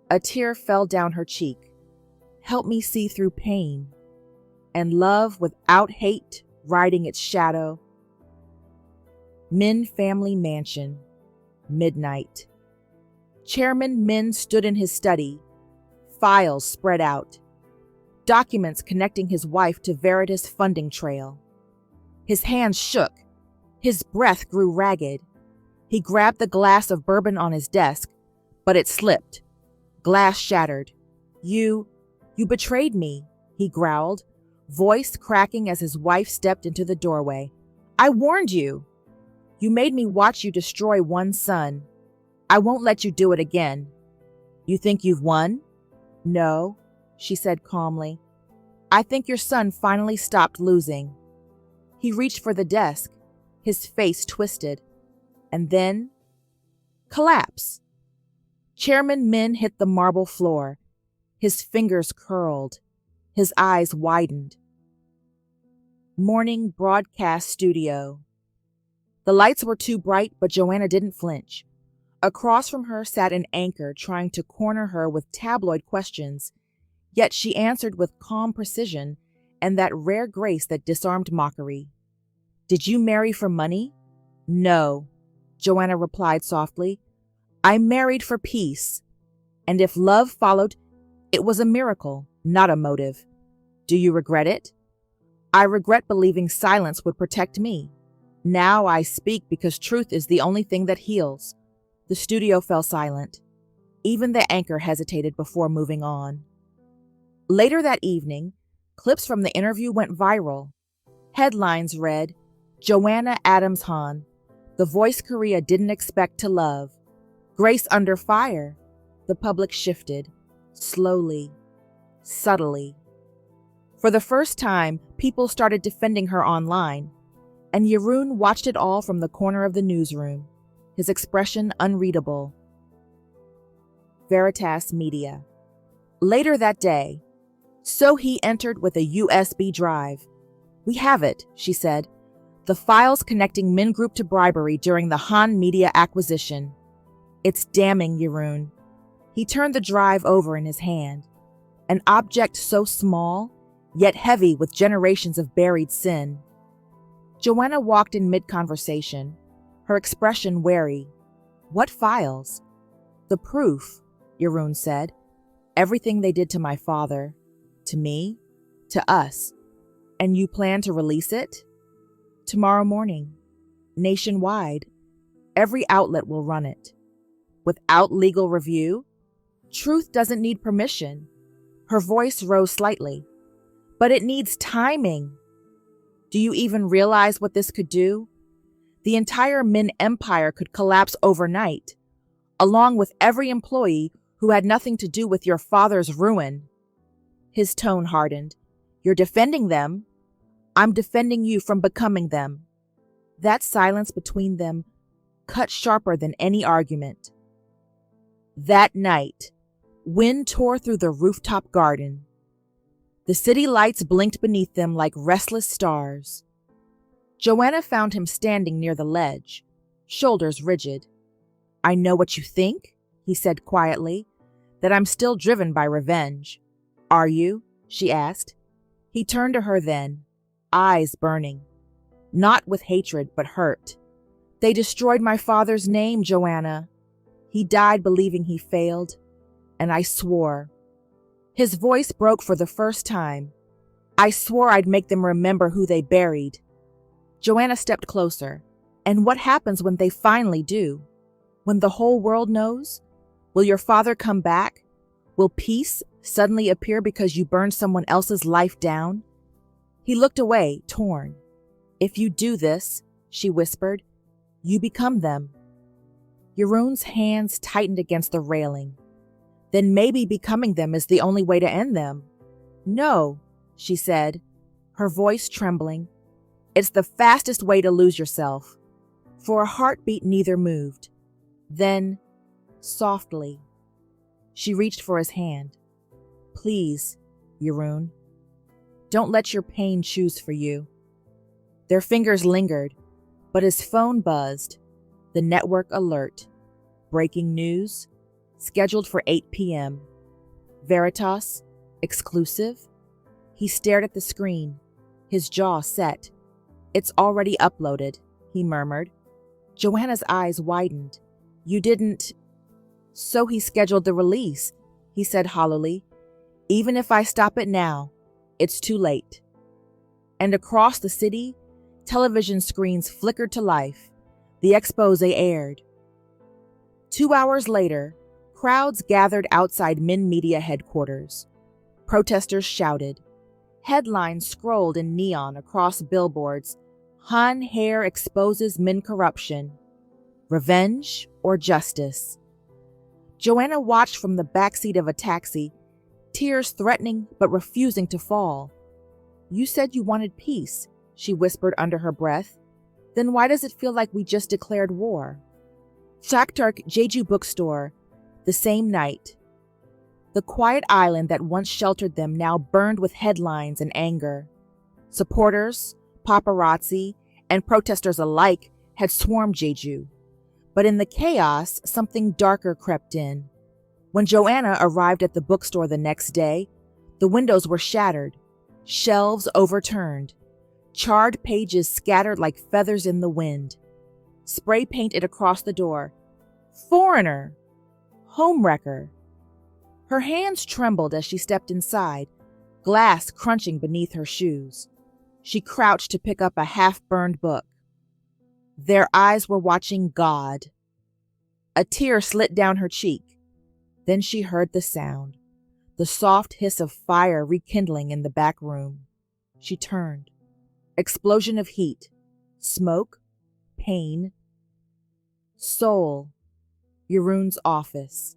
Speaker 1: A tear fell down her cheek. Help me see through pain, and love without hate riding its shadow. Min Family Mansion, midnight. Chairman Min stood in his study, files spread out, documents connecting his wife to Veritas' funding trail. His hands shook. His breath grew ragged. He grabbed the glass of bourbon on his desk, but it slipped. Glass shattered. You betrayed me, he growled, voice cracking as his wife stepped into the doorway. I warned you. You made me watch you destroy one son. I won't let you do it again. You think you've won? No, she said calmly. I think your son finally stopped losing. He reached for the desk, his face twisted, and then collapse. Chairman Min hit the marble floor. His fingers curled. His eyes widened. Morning broadcast studio. The lights were too bright, but Joanna didn't flinch. Across from her sat an anchor trying to corner her with tabloid questions, yet she answered with calm precision and that rare grace that disarmed mockery. Did you marry for money? No, Joanna replied softly. I married for peace. And if love followed, it was a miracle, not a motive. Do you regret it? I regret believing silence would protect me. Now I speak because truth is the only thing that heals. The studio fell silent. Even the anchor hesitated before moving on. Later that evening, clips from the interview went viral. Headlines read, Joana Adams Han, the voice Korea didn't expect to love. Grace under fire. The public shifted, slowly, subtly. For the first time, people started defending her online, and Yiroun watched it all from the corner of the newsroom, his expression unreadable. Veritas Media. Later that day, Sohee entered with a USB drive. We have it, she said. The files connecting Min Group to bribery during the Han Media acquisition. It's damning, Yiroun. He turned the drive over in his hand. An object so small, yet heavy with generations of buried sin. Joanna walked in mid-conversation, her expression wary. What files? The proof, Yiroun said. Everything they did to my father, to me, to us. And you plan to release it? Tomorrow morning. Nationwide. Every outlet will run it. Without legal review? Truth doesn't need permission. Her voice rose slightly. But it needs timing. Do you even realize what this could do? The entire Min empire could collapse overnight, along with every employee who had nothing to do with your father's ruin. His tone hardened. You're defending them. I'm defending you from becoming them. That silence between them cut sharper than any argument. That night, wind tore through the rooftop garden. The city lights blinked beneath them like restless stars. Joanna found him standing near the ledge, shoulders rigid. I know what you think, he said quietly, that I'm still driven by revenge. Are you? She asked. He turned to her then, eyes burning. Not with hatred, but hurt. They destroyed my father's name, Joanna. He died believing he failed, and I swore. His voice broke for the first time. I swore I'd make them remember who they buried. Joanna stepped closer. And what happens when they finally do? When the whole world knows? Will your father come back? Will peace suddenly appear because you burned someone else's life down? He looked away, torn. If you do this, she whispered, you become them. Yiroun's hands tightened against the railing. Then maybe becoming them is the only way to end them. No, she said, her voice trembling. It's the fastest way to lose yourself. For a heartbeat, neither moved. Then, softly, she reached for his hand. Please, Yiroun, don't let your pain choose for you. Their fingers lingered, but his phone buzzed, the network alert. Breaking news, scheduled for 8 p.m. Veritas, exclusive. He stared at the screen, his jaw set. It's already uploaded, he murmured. Joanna's eyes widened. You didn't... So he scheduled the release, he said hollowly. Even if I stop it now, it's too late. And across the city, television screens flickered to life. The expose aired. 2 hours later, crowds gathered outside Min Media headquarters. Protesters shouted. Headlines scrolled in neon across billboards. Han hair exposes Min corruption. Revenge or justice? Joanna watched from the backseat of a taxi, tears threatening but refusing to fall. You said you wanted peace, she whispered under her breath. Then why does it feel like we just declared war? Shaktark Jeju Bookstore, the same night. The quiet island that once sheltered them now burned with headlines and anger. Supporters, paparazzi, and protesters alike had swarmed Jeju. But in the chaos, something darker crept in. When Joanna arrived at the bookstore the next day, the windows were shattered, shelves overturned, charred pages scattered like feathers in the wind. Spray painted across the door. Foreigner! Homewrecker! Her hands trembled as she stepped inside, glass crunching beneath her shoes. She crouched to pick up a half-burned book. Their eyes were watching God. A tear slid down her cheek. Then she heard the sound, the soft hiss of fire rekindling in the back room. She turned. Explosion of heat, smoke, pain. Soul. Yiroun's office.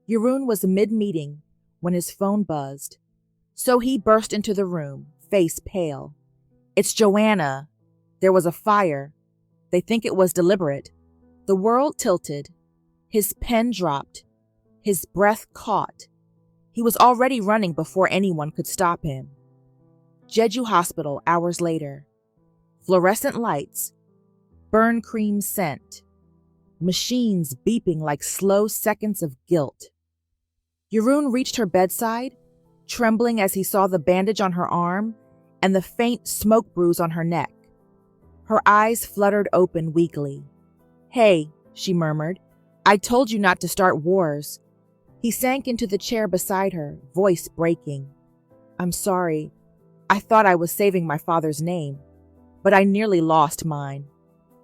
Speaker 1: Yiroun was mid-meeting when his phone buzzed, so he burst into the room, face pale. It's Joanna. There was a fire. They think it was deliberate. The world tilted. His pen dropped. His breath caught. He was already running before anyone could stop him. Jeju Hospital hours later. Fluorescent lights. Burn cream scent. machines beeping like slow seconds of guilt. Yiroun reached her bedside, trembling as he saw the bandage on her arm and the faint smoke bruise on her neck. Her eyes fluttered open weakly. "Hey," she murmured, "I told you not to start wars." He sank into the chair beside her, voice breaking. "I'm sorry. I thought I was saving my father's name, but I nearly lost mine."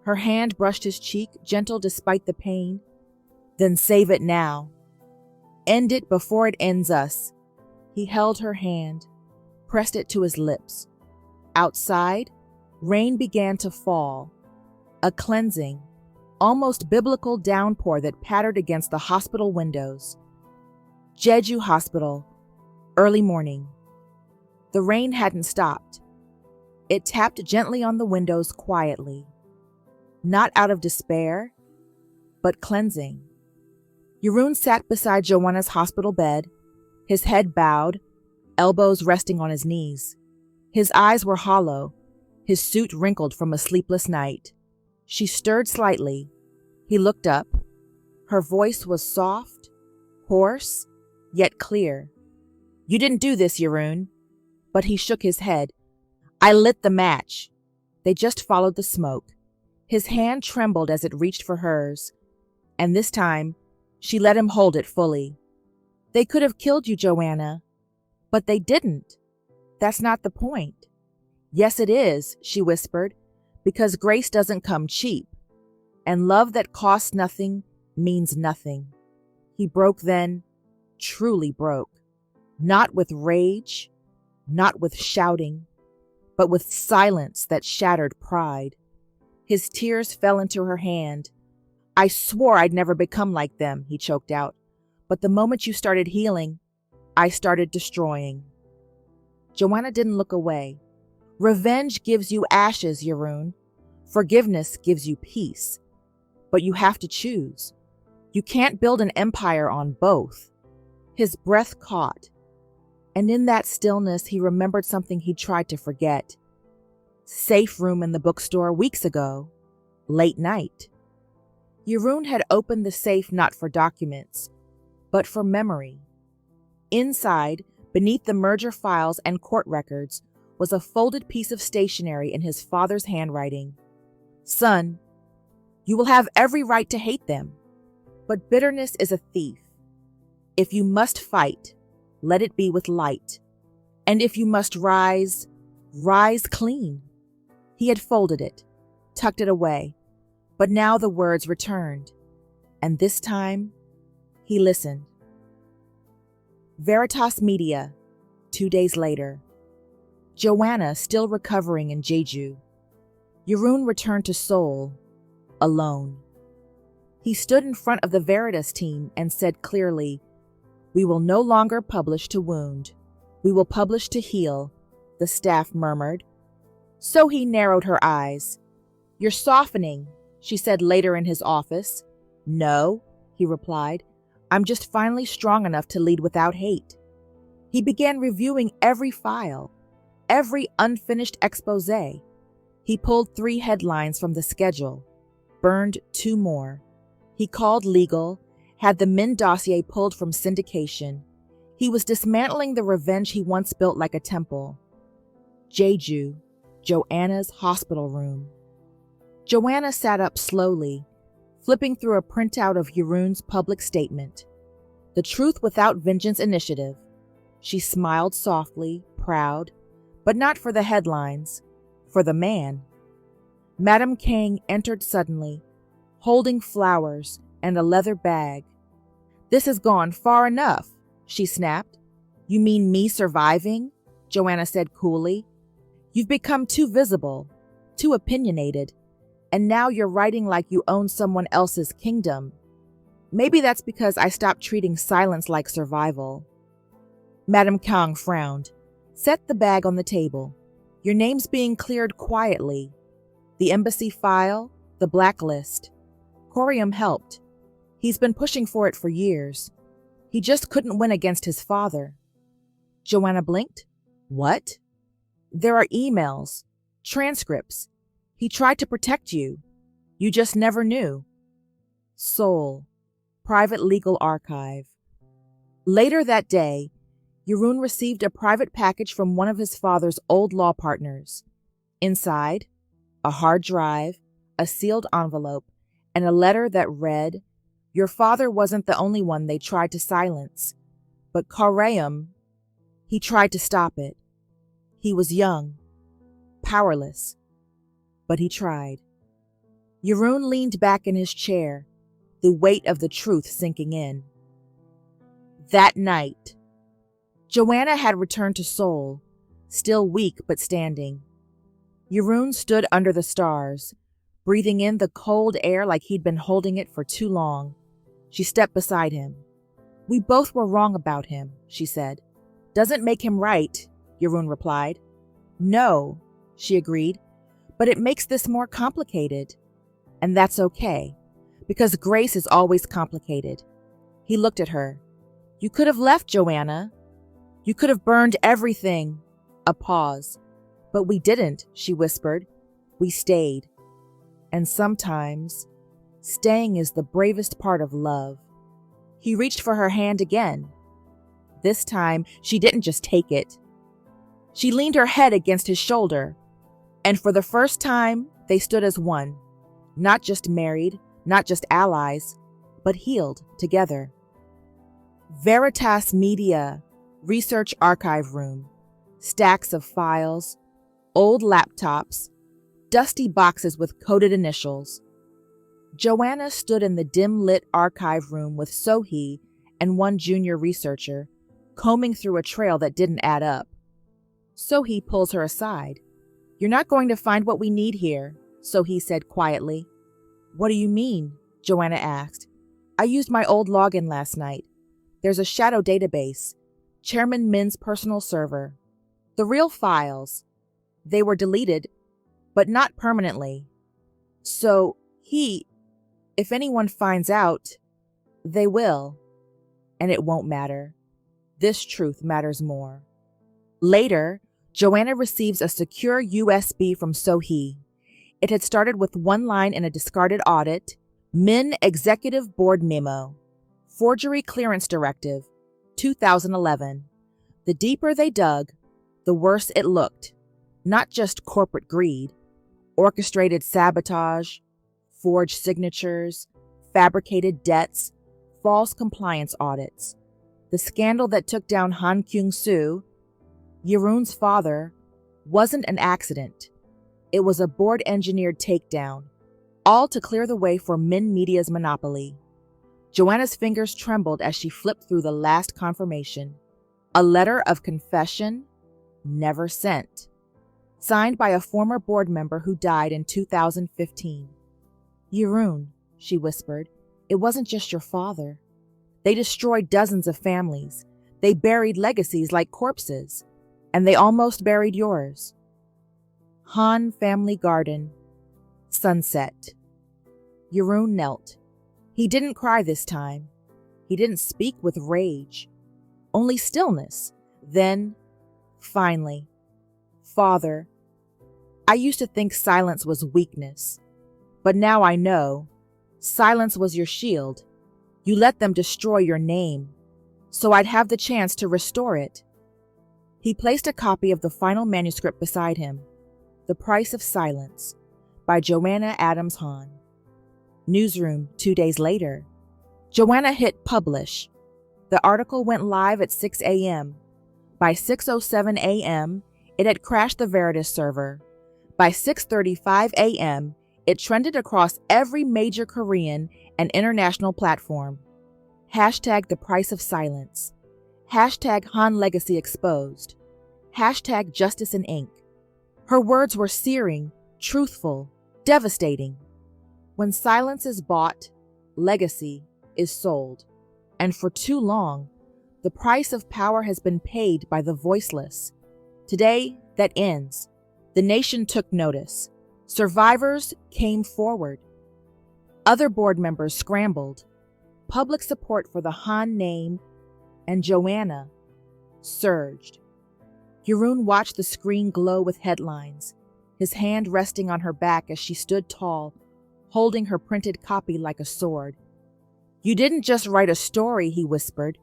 Speaker 1: Her hand brushed his cheek, gentle despite the pain. "Then save it now. End it before it ends us." He held her hand, pressed it to his lips. Outside, rain began to fall, a cleansing, almost biblical downpour that pattered against the hospital windows. Jeju Hospital, early morning. The rain hadn't stopped. It tapped gently on the windows quietly, not out of despair, but cleansing. Yiroun sat beside Joanna's hospital bed, his head bowed, elbows resting on his knees. His eyes were hollow, his suit wrinkled from a sleepless night. She stirred slightly. He looked up. Her voice was soft, hoarse, yet clear. "You didn't do this, Yiroun." But he shook his head. "I lit the match." They just followed the smoke. His hand trembled as it reached for hers, and this time, she let him hold it fully. "They could have killed you, Joanna, but they didn't. That's not the point." "Yes, it is," she whispered, "because grace doesn't come cheap, and love that costs nothing means nothing." He broke then, truly broke, not with rage, not with shouting, but with silence that shattered pride. His tears fell into her hand. "I swore I'd never become like them," he choked out. "But the moment you started healing, I started destroying." Joanna didn't look away. "Revenge gives you ashes, Yiroun. Forgiveness gives you peace. But you have to choose. You can't build an empire on both." His breath caught, and in that stillness he remembered something he tried to forget. Safe room in the bookstore weeks ago. Late night. Yiroun had opened the safe not for documents, but for memory. Inside, beneath the merger files and court records, was a folded piece of stationery in his father's handwriting. "Son, you will have every right to hate them, but bitterness is a thief. If you must fight, let it be with light. And if you must rise, rise clean." He had folded it, tucked it away, but now the words returned, and this time he listened. Veritas Media, 2 days later. Joanna still recovering in Jeju. Yiroun returned to Seoul, alone. He stood in front of the Veritas team and said clearly, "We will no longer publish to wound. We will publish to heal," the staff murmured. So he narrowed her eyes. "You're softening," she said later in his office. "No," he replied. "I'm just finally strong enough to lead without hate." He began reviewing every file, every unfinished exposé. He pulled 3 headlines from the schedule, burned 2 more. He called legal, had the Min dossier pulled from syndication. He was dismantling the revenge he once built like a temple. Jeju, Joanna's hospital room. Joanna sat up slowly, flipping through a printout of Yiroun's public statement. The Truth Without Vengeance Initiative. She smiled softly, proud, but not for the headlines, for the man. Madame Kang entered suddenly, holding flowers and a leather bag. "This has gone far enough," she snapped. "You mean me surviving?" Joanna said coolly. "You've become too visible, too opinionated, and now you're writing like you own someone else's kingdom. Maybe that's because I stopped treating silence like survival." Madame Kang frowned. "Set the bag on the table. Your name's being cleared quietly. The embassy file, the blacklist. Corium helped. He's been pushing for it for years. He just couldn't win against his father." Joanna blinked. "What?" "There are emails, transcripts. He tried to protect you. You just never knew." Seoul, private legal archive. Later that day, Yiroun received a private package from one of his father's old law partners. Inside, a hard drive, a sealed envelope, and a letter that read, "Your father wasn't the only one they tried to silence, but Kareem, he tried to stop it. He was young, powerless, but he tried." Yiroun leaned back in his chair, the weight of the truth sinking in. That night, Joanna had returned to Seoul, still weak but standing. Yiroun stood under the stars, breathing in the cold air like he'd been holding it for too long. She stepped beside him. "We both were wrong about him," she said. "Doesn't make him right," Yiroun replied. "No," she agreed, "but it makes this more complicated. And that's okay, because grace is always complicated." He looked at her. "You could have left, Joanna. You could have burned everything." A pause. "But we didn't," she whispered. "We stayed. And sometimes, staying is the bravest part of love." He reached for her hand again. This time, she didn't just take it. She leaned her head against his shoulder, and for the first time, they stood as one. Not just married, not just allies, but healed together. Veritas Media, Research Archive Room. Stacks of files, old laptops, dusty boxes with coded initials. Joanna stood in the dim-lit archive room with Sohee and one junior researcher, combing through a trail that didn't add up. Sohee pulls her aside. "You're not going to find what we need here," Sohee said quietly. "What do you mean?" Joanna asked. "I used my old login last night. There's a shadow database, Chairman Min's personal server. The real files, they were deleted, but not permanently. So if anyone finds out, they will. And it won't matter. This truth matters more." Later, Joanna receives a secure USB from Sohee. It had started with one line in a discarded audit, "Min Executive Board Memo, Forgery Clearance Directive, 2011. The deeper they dug, the worse it looked. Not just corporate greed, orchestrated sabotage, forged signatures, fabricated debts, false compliance audits. The scandal that took down Han Kyung-soo, Yiroun's father, wasn't an accident. It was a board-engineered takedown, all to clear the way for Min Media's monopoly." Joanna's fingers trembled as she flipped through the last confirmation. A letter of confession, never sent. Signed by a former board member who died in 2015. "Yiroun," she whispered, "it wasn't just your father. They destroyed dozens of families. They buried legacies like corpses. And they almost buried yours." Han Family Garden. Sunset. Yiroun knelt. He didn't cry this time. He didn't speak with rage. Only stillness. Then, finally, "Father, I used to think silence was weakness. But now I know. Silence was your shield. You let them destroy your name, so I'd have the chance to restore it." He placed a copy of the final manuscript beside him, The Price of Silence, by Joana Adams Han. Newsroom 2 days later. Joanna hit publish. The article went live at 6 a.m. By 6:07 a.m., it had crashed the Veritas server. By 6:35 a.m., it trended across every major Korean and international platform. Hashtag The Price of Silence. Hashtag Han Legacy Exposed. Hashtag Justice in Ink. Her words were searing, truthful, devastating. When silence is bought, legacy is sold. And for too long, the price of power has been paid by the voiceless. Today, that ends. The nation took notice. Survivors came forward. Other board members scrambled. Public support for the Han name and Joanna surged. Yiroun watched the screen glow with headlines, his hand resting on her back as she stood tall, holding her printed copy like a sword. You didn't just write a story, he whispered.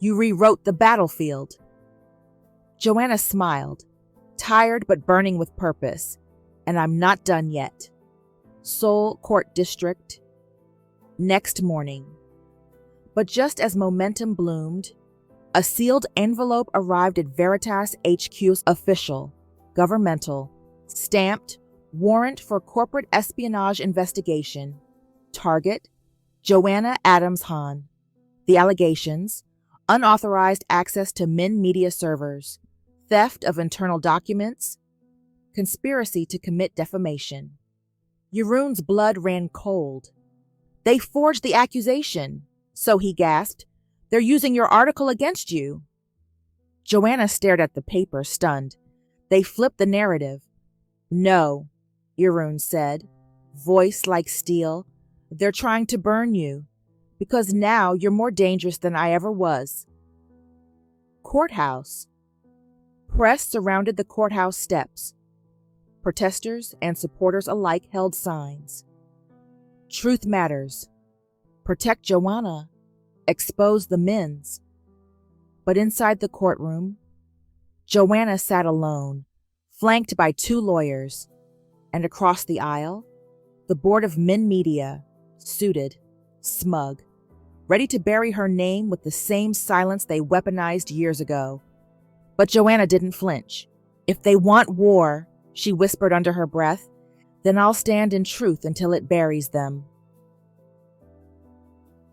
Speaker 1: You rewrote the battlefield. Joanna smiled, tired but burning with purpose. And I'm not done yet. Seoul Court District. Next morning. But just as momentum bloomed, a sealed envelope arrived at Veritas HQ's official, governmental, stamped, warrant for corporate espionage investigation. Target, Joana Adams Han. The allegations: unauthorized access to Min Media servers, theft of internal documents, conspiracy to commit defamation. Yiroun's blood ran cold. They forged the accusation, so he gasped. They're using your article against you. Joanna stared at the paper, stunned. They flipped the narrative. No, Yiroun said, voice like steel. They're trying to burn you, because now you're more dangerous than I ever was. Courthouse. Press surrounded the courthouse steps. Protesters and supporters alike held signs. Truth matters. Protect Joanna. Expose the Mins. But inside the courtroom, Joanna sat alone, flanked by 2 lawyers, and across the aisle, the board of Min Media, suited, smug, ready to bury her name with the same silence they weaponized years ago. But Joanna didn't flinch. If they want war, she whispered under her breath, then I'll stand in truth until it buries them.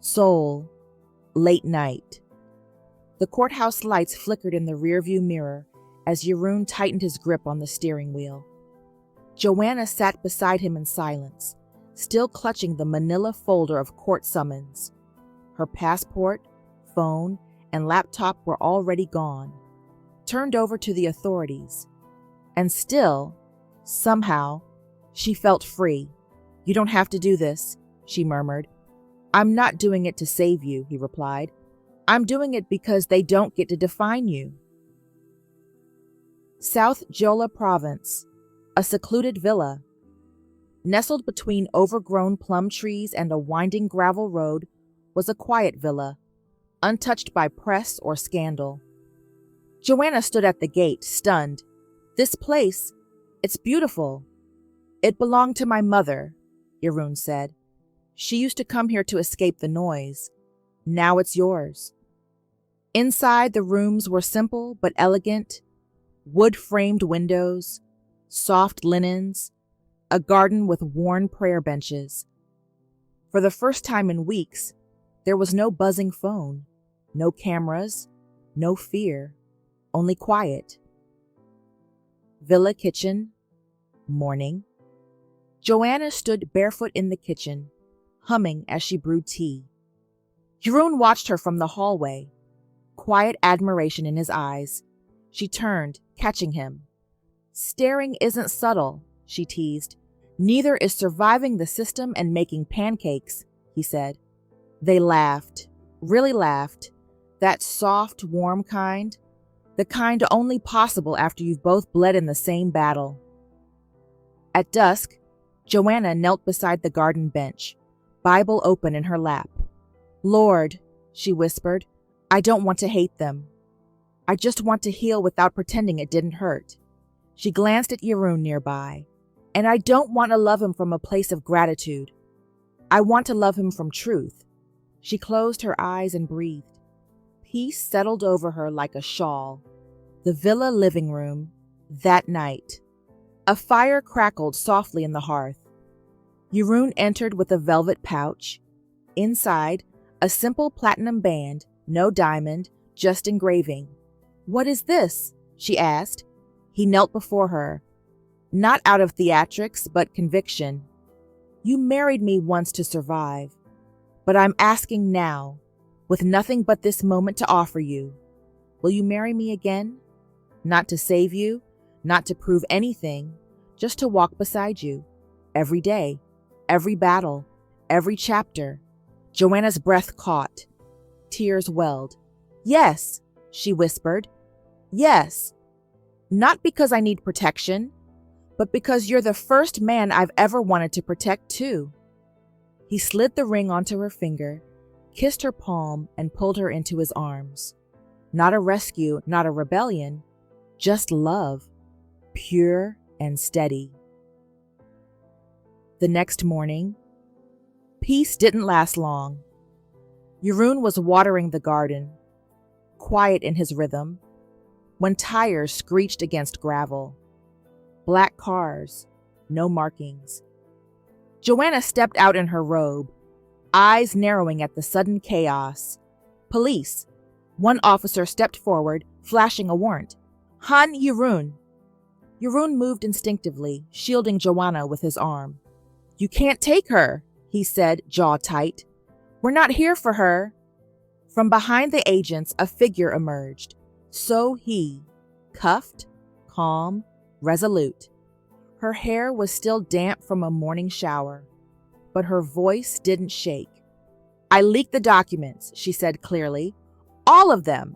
Speaker 1: Seoul, late night. The courthouse lights flickered in the rearview mirror as Yiroun tightened his grip on the steering wheel. Joanna sat beside him in silence, still clutching the manila folder of court summons. Her passport, phone, and laptop were already gone, turned over to the authorities. And still, somehow, she felt free. You don't have to do this, she murmured. I'm not doing it to save you, he replied. I'm doing it because they don't get to define you. South Jeolla Province, a secluded villa. Nestled between overgrown plum trees and a winding gravel road was a quiet villa, untouched by press or scandal. Joanna stood at the gate, stunned. This place, it's beautiful. It belonged to my mother, Yiroun said. She used to come here to escape the noise. Now it's yours. Inside, the rooms were simple but elegant, wood-framed windows, soft linens, a garden with worn prayer benches. For the first time in weeks, there was no buzzing phone, no cameras, no fear, only quiet. Villa kitchen, morning. Joanna stood barefoot in the kitchen, humming as she brewed tea. Yiroun watched her from the hallway, quiet admiration in his eyes. She turned, catching him. Staring isn't subtle, she teased. Neither is surviving the system and making pancakes, he said. They laughed, really laughed. That soft, warm kind, the kind only possible after you've both bled in the same battle. At dusk, Joanna knelt beside the garden bench, Bible open in her lap. Lord, she whispered, I don't want to hate them. I just want to heal without pretending it didn't hurt. She glanced at Yiroun nearby. And I don't want to love him from a place of gratitude. I want to love him from truth. She closed her eyes and breathed. Peace settled over her like a shawl. The villa living room, that night. A fire crackled softly in the hearth. Yiroun entered with a velvet pouch. Inside, a simple platinum band, no diamond, just engraving. What is this? She asked. He knelt before her. Not out of theatrics, but conviction. You married me once to survive, but I'm asking now, with nothing but this moment to offer you. Will you marry me again? Not to save you, not to prove anything, just to walk beside you. Every day, every battle, every chapter. Joanna's breath caught. Tears welled. Yes, she whispered. Yes. Not because I need protection, but because you're the first man I've ever wanted to protect too. He slid the ring onto her finger, kissed her palm and pulled her into his arms. Not a rescue, not a rebellion, just love, pure and steady. The next morning, peace didn't last long. Yiroun was watering the garden, quiet in his rhythm, when tires screeched against gravel. Black cars, no markings. Joana stepped out in her robe, eyes narrowing at the sudden chaos. Police. One officer stepped forward, flashing a warrant. Han Yiroun. Yiroun moved instinctively, shielding Joana with his arm. You can't take her, he said, jaw tight. We're not here for her. From behind the agents, a figure emerged. So he, cuffed, calm, resolute. Her hair was still damp from a morning shower, but her voice didn't shake. I leaked the documents, she said clearly. All of them.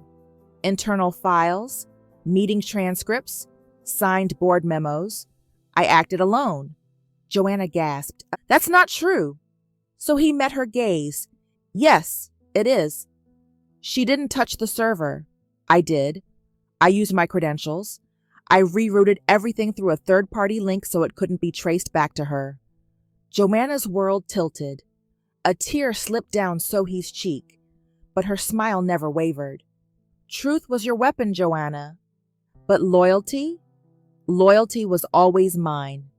Speaker 1: Internal files, meeting transcripts, signed board memos. I acted alone. Joana gasped. That's not true. So he met her gaze. Yes, it is. She didn't touch the server. I did. I used my credentials. I rerouted everything through a third-party link so it couldn't be traced back to her. Joanna's world tilted. A tear slipped down Sohi's cheek, but her smile never wavered. Truth was your weapon, Joana. But loyalty? Loyalty was always mine.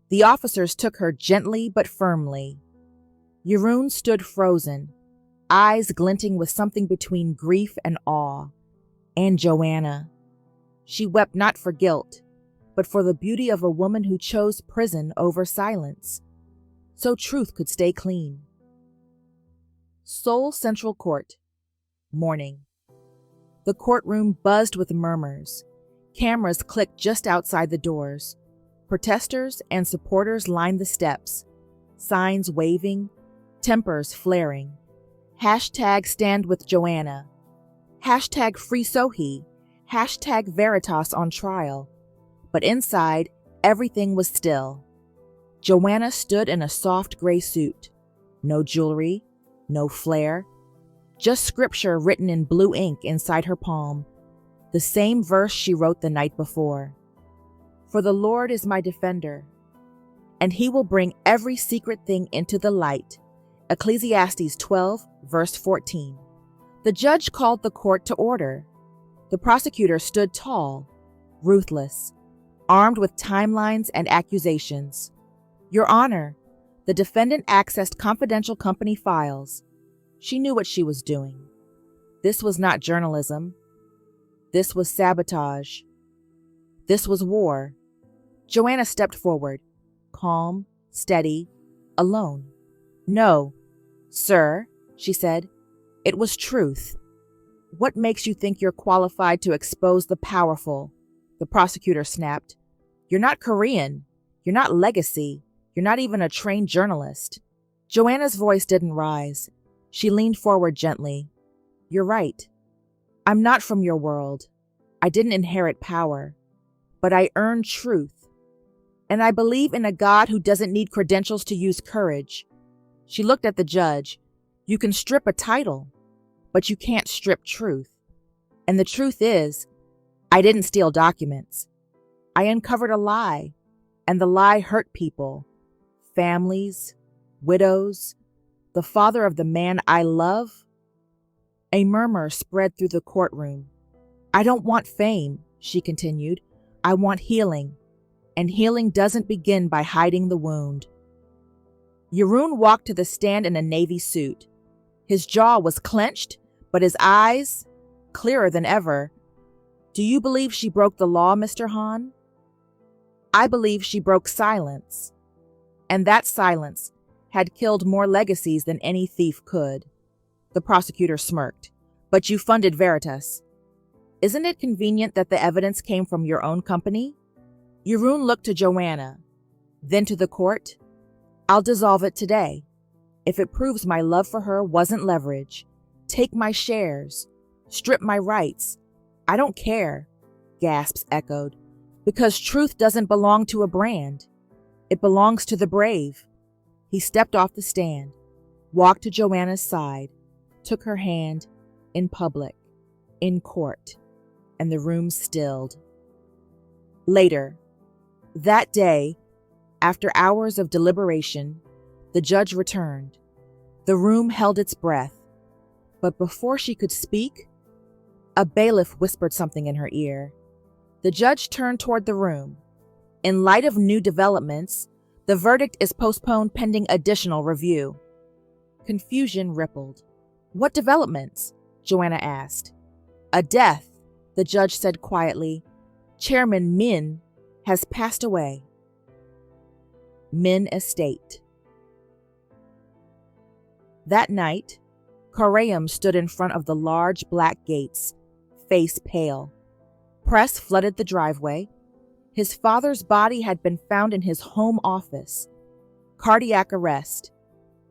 Speaker 1: The officers took her gently but firmly. Yiroun stood frozen, eyes glinting with something between grief and awe. And Joana. She wept not for guilt, but for the beauty of a woman who chose prison over silence, so truth could stay clean. Seoul Central Court. Morning. The courtroom buzzed with murmurs. Cameras clicked just outside the doors. Protesters and supporters lined the steps, signs waving, tempers flaring. Hashtag stand with Joana. Hashtag free Sohi. Hashtag Veritas on trial. But inside, everything was still. Joana stood in a soft gray suit. No jewelry, no flair, just scripture written in blue ink inside her palm. The same verse she wrote the night before. For the Lord is my defender, and he will bring every secret thing into the light. Ecclesiastes 12, verse 14. The judge called the court to order. The prosecutor stood tall, ruthless, armed with timelines and accusations. Your Honor, the defendant accessed confidential company files. She knew what she was doing. This was not journalism. This was sabotage. This was war. Joana stepped forward, calm, steady, alone. No, sir, she said. It was truth. What makes you think you're qualified to expose the powerful? The prosecutor snapped. You're not Korean. You're not legacy. You're not even a trained journalist. Joanna's voice didn't rise. She leaned forward gently. You're right. I'm not from your world. I didn't inherit power. But I earned truth. And I believe in a God who doesn't need credentials to use courage. She looked at the judge. You can strip a title, but you can't strip truth. And the truth is, I didn't steal documents. I uncovered a lie, and the lie hurt people, families, widows, the father of the man I love. A murmur spread through the courtroom. I don't want fame, she continued. I want healing, and healing doesn't begin by hiding the wound. Yiroun walked to the stand in a navy suit. His jaw was clenched, but his eyes, clearer than ever. Do you believe she broke the law, Mr. Han? I believe she broke silence. And that silence had killed more legacies than any thief could. The prosecutor smirked. But you funded Veritas. Isn't it convenient that the evidence came from your own company? Yiroun looked to Joana, then to the court. I'll dissolve it today. If it proves my love for her wasn't leverage, take my shares, strip my rights. I don't care, gasps echoed, because truth doesn't belong to a brand. It belongs to the brave. He stepped off the stand. walked to Joanna's side, took her hand, in public, in court, and the room stilled. Later, that day, after hours of deliberation, the judge returned. The room held its breath, but before she could speak, a bailiff whispered something in her ear. The judge turned toward the room. In light of new developments, the verdict is postponed pending additional review. Confusion rippled. What developments? Joanna asked. A death, the judge said quietly. Chairman Min has passed away. Min Estate. That night, Koreum stood in front of the large black gates, face pale. Press flooded the driveway. His father's body had been found in his home office. Cardiac arrest.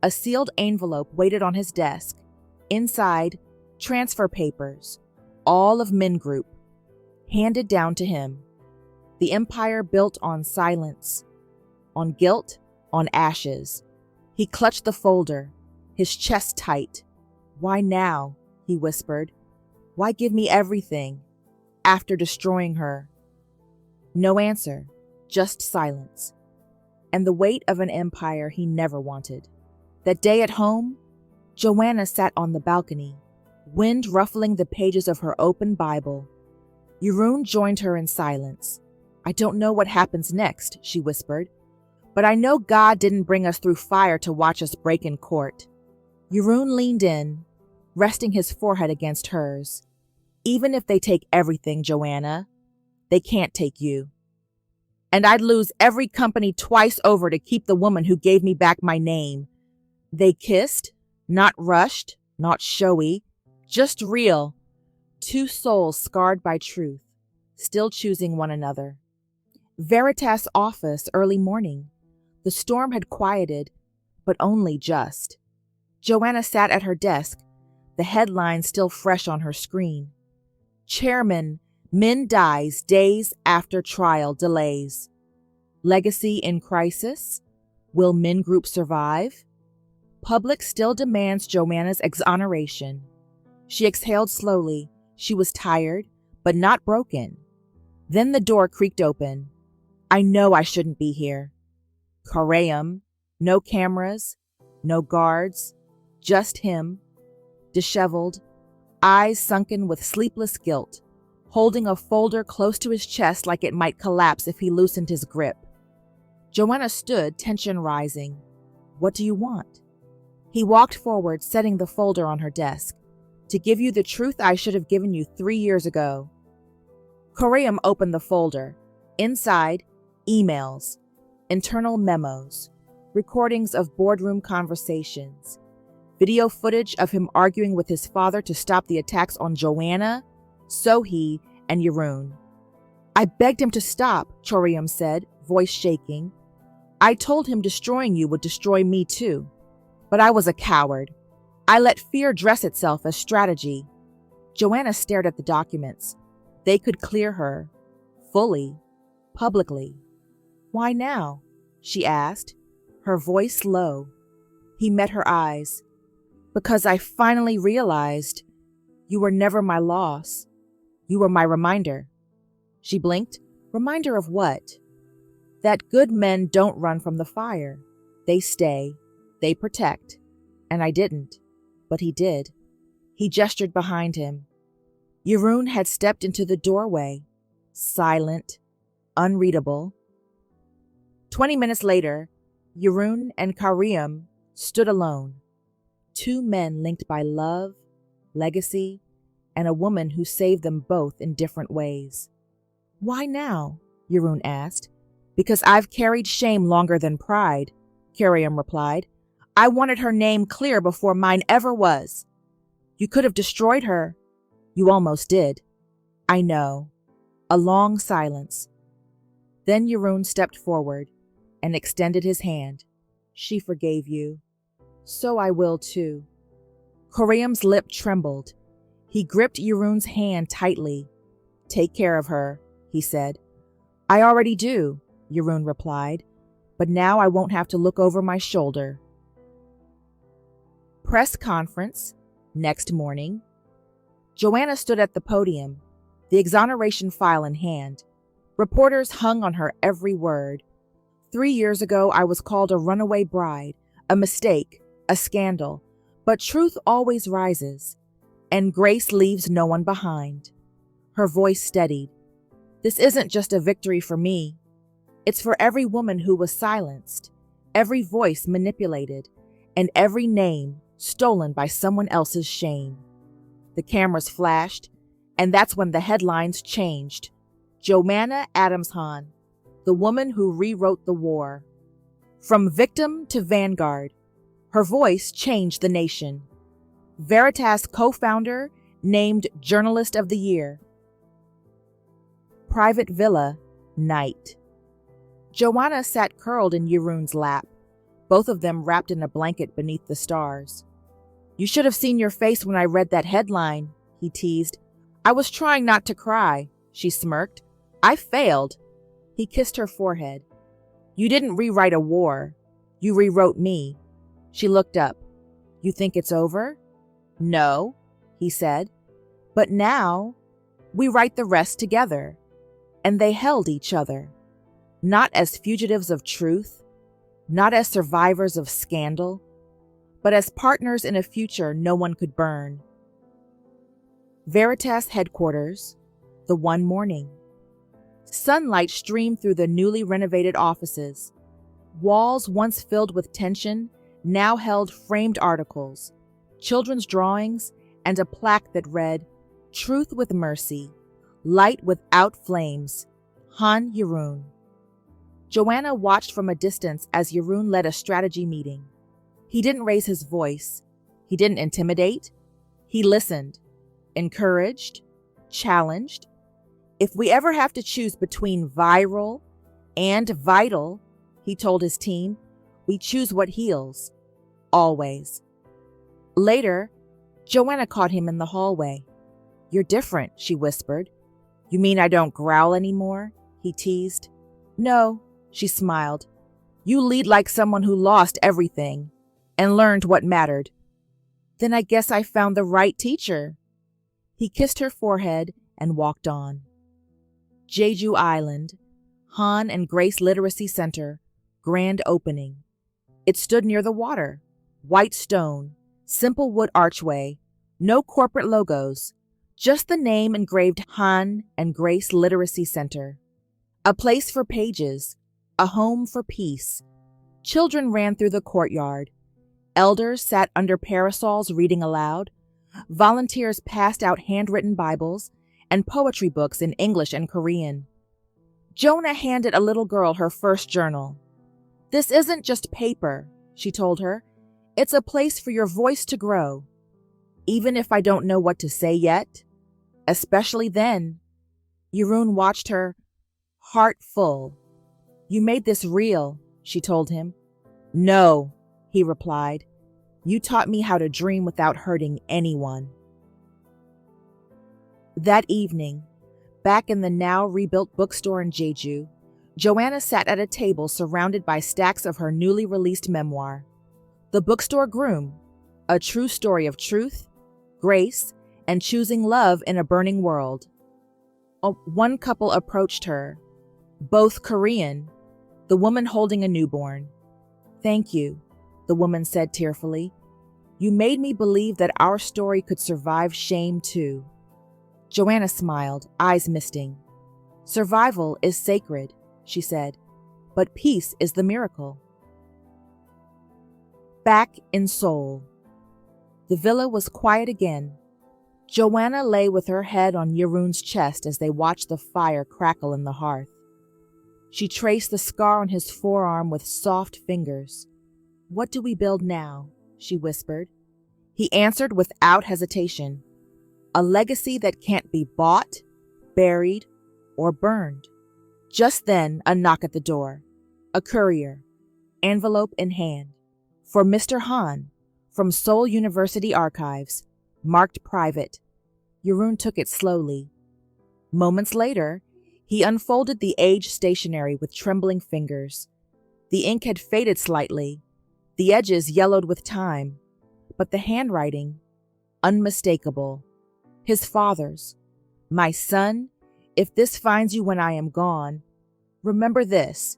Speaker 1: A sealed envelope waited on his desk. Inside, transfer papers, all of Min Group, handed down to him. The empire built on silence, on guilt, on ashes. He clutched the folder, his chest tight. Why now? He whispered. Why give me everything after destroying her? No answer, just silence, and the weight of an empire he never wanted. That day at home, Joanna sat on the balcony, wind ruffling the pages of her open Bible. Yiroun joined her in silence. I don't know what happens next, she whispered, but I know God didn't bring us through fire to watch us break in court. Yiroun leaned in, resting his forehead against hers. Even if they take everything, Joanna, they can't take you. And I'd lose every company twice over to keep the woman who gave me back my name. They kissed, not rushed, not showy, just real. Two souls scarred by truth, still choosing one another. Veritas office early morning. The storm had quieted, but only just. Joanna sat at her desk, the headline still fresh on her screen. Chairman, Min dies days after trial delays. Legacy in crisis? Will Min Group survive? Public still demands Joanna's exoneration. She exhaled slowly. She was tired, but not broken. Then the door creaked open. I know I shouldn't be here. Koreum, no cameras, no guards, just him, disheveled, eyes sunken with sleepless guilt, holding a folder close to his chest like it might collapse if he loosened his grip. Joanna stood, tension rising. What do you want? He walked forward, setting the folder on her desk. To give you the truth I should have given you 3 years ago. Koreum opened the folder. Inside, emails, internal memos, recordings of boardroom conversations, video footage of him arguing with his father to stop the attacks on Joanna, Sohee, and Yiroun. I begged him to stop, Koreum said, voice shaking. I told him destroying you would destroy me too. But I was a coward. I let fear dress itself as strategy. Joanna stared at the documents. They could clear her. Fully. Publicly. Why now? She asked, her voice low. He met her eyes. Because I finally realized you were never my loss. You were my reminder. She blinked. Reminder of what? That good men don't run from the fire. They stay. They protect. And I didn't. But he did. He gestured behind him. Yiroun had stepped into the doorway. Silent. Unreadable. 20 minutes later, Yiroun and Koreum stood alone. Two men linked by love, legacy, and a woman who saved them both in different ways. Why now? Yiroun asked. Because I've carried shame longer than pride, Koreum replied. I wanted her name clear before mine ever was. You could have destroyed her. You almost did. I know. A long silence. Then Yiroun stepped forward and extended his hand. She forgave you. So I will too. Koreum's lip trembled. He gripped Yiroun's hand tightly. Take care of her, he said. I already do, Yiroun replied, but now I won't have to look over my shoulder. Press conference, next morning. Joanna stood at the podium, the exoneration file in hand. Reporters hung on her every word. 3 years ago, I was called a runaway bride, a mistake, a scandal. But truth always rises, and grace leaves no one behind. Her voice steadied. This isn't just a victory for me. It's for every woman who was silenced, every voice manipulated, and every name stolen by someone else's shame. The cameras flashed, and that's when the headlines changed. Joana Adams Han, the woman who rewrote the war. From victim to vanguard, her voice changed the nation. Veritas co-founder named Journalist of the Year. Private villa, night. Joanna sat curled in Yiroun's lap, both of them wrapped in a blanket beneath the stars. You should have seen your face when I read that headline, he teased. I was trying not to cry, she smirked. I failed. He kissed her forehead. You didn't rewrite a war. You rewrote me. She looked up. You think it's over? No, he said. But now, we write the rest together. And they held each other. Not as fugitives of truth, not as survivors of scandal, but as partners in a future no one could burn. Veritas headquarters, the one morning. Sunlight streamed through the newly renovated offices. Walls once filled with tension now held framed articles, children's drawings, and a plaque that read, Truth with mercy, light without flames, Han Yiroun. Joanna watched from a distance as Yiroun led a strategy meeting. He didn't raise his voice. He didn't intimidate. He listened, encouraged, challenged. If we ever have to choose between viral and vital, he told his team, we choose what heals. Always. Later, Joanna caught him in the hallway. You're different, she whispered. You mean I don't growl anymore? He teased. No, she smiled. You lead like someone who lost everything and learned what mattered. Then I guess I found the right teacher. He kissed her forehead and walked on. Jeju Island, Han and Grace Literacy Center, grand opening. It stood near the water, white stone, simple wood archway, no corporate logos, just the name engraved Han and Grace Literacy Center. A place for pages, a home for peace. Children ran through the courtyard. Elders sat under parasols reading aloud. Volunteers passed out handwritten Bibles and poetry books in English and Korean. Jonah handed a little girl her first journal. This isn't just paper, she told her. It's a place for your voice to grow. Even if I don't know what to say yet, especially then. Yiroun watched her, heart full. You made this real, she told him. No, he replied. You taught me how to dream without hurting anyone. That evening, back in the now rebuilt bookstore in Jeju, Joanna sat at a table surrounded by stacks of her newly released memoir, The Bookstore Groom, a true story of truth, grace, and choosing love in a burning world. One couple approached her, both Korean, the woman holding a newborn. Thank you, the woman said tearfully. You made me believe that our story could survive shame too. Joanna smiled, eyes misting. Survival is sacred, she said, but peace is the miracle. Back in Seoul. The villa was quiet again. Joanna lay with her head on Yiroun's chest as they watched the fire crackle in the hearth. She traced the scar on his forearm with soft fingers. What do we build now? She whispered. He answered without hesitation. A legacy that can't be bought, buried, or burned. Just then, a knock at the door. A courier, envelope in hand. For Mr. Han, from Seoul University Archives, marked private. Yiroun took it slowly. Moments later, he unfolded the aged stationery with trembling fingers. The ink had faded slightly, the edges yellowed with time, but the handwriting, unmistakable. His father's. My son, if this finds you when I am gone, remember this.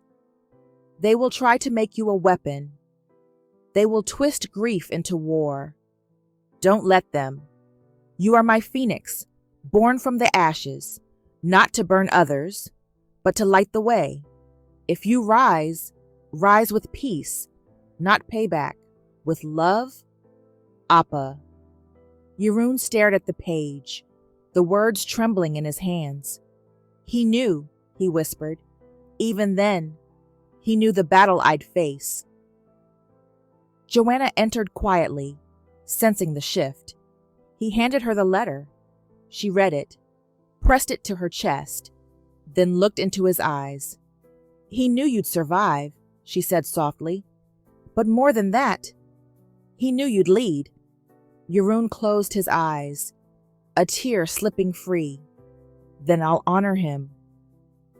Speaker 1: They will try to make you a weapon. They will twist grief into war. Don't let them. You are my phoenix, born from the ashes, not to burn others, but to light the way. If you rise, rise with peace, not payback, with love. Appa. Yiroun stared at the page, the words trembling in his hands. He knew, he whispered. Even then, he knew the battle I'd face. Joanna entered quietly, sensing the shift. He handed her the letter. She read it, pressed it to her chest, then looked into his eyes. He knew you'd survive, she said softly. But more than that, he knew you'd lead. Yiroun closed his eyes, a tear slipping free. Then I'll honor him.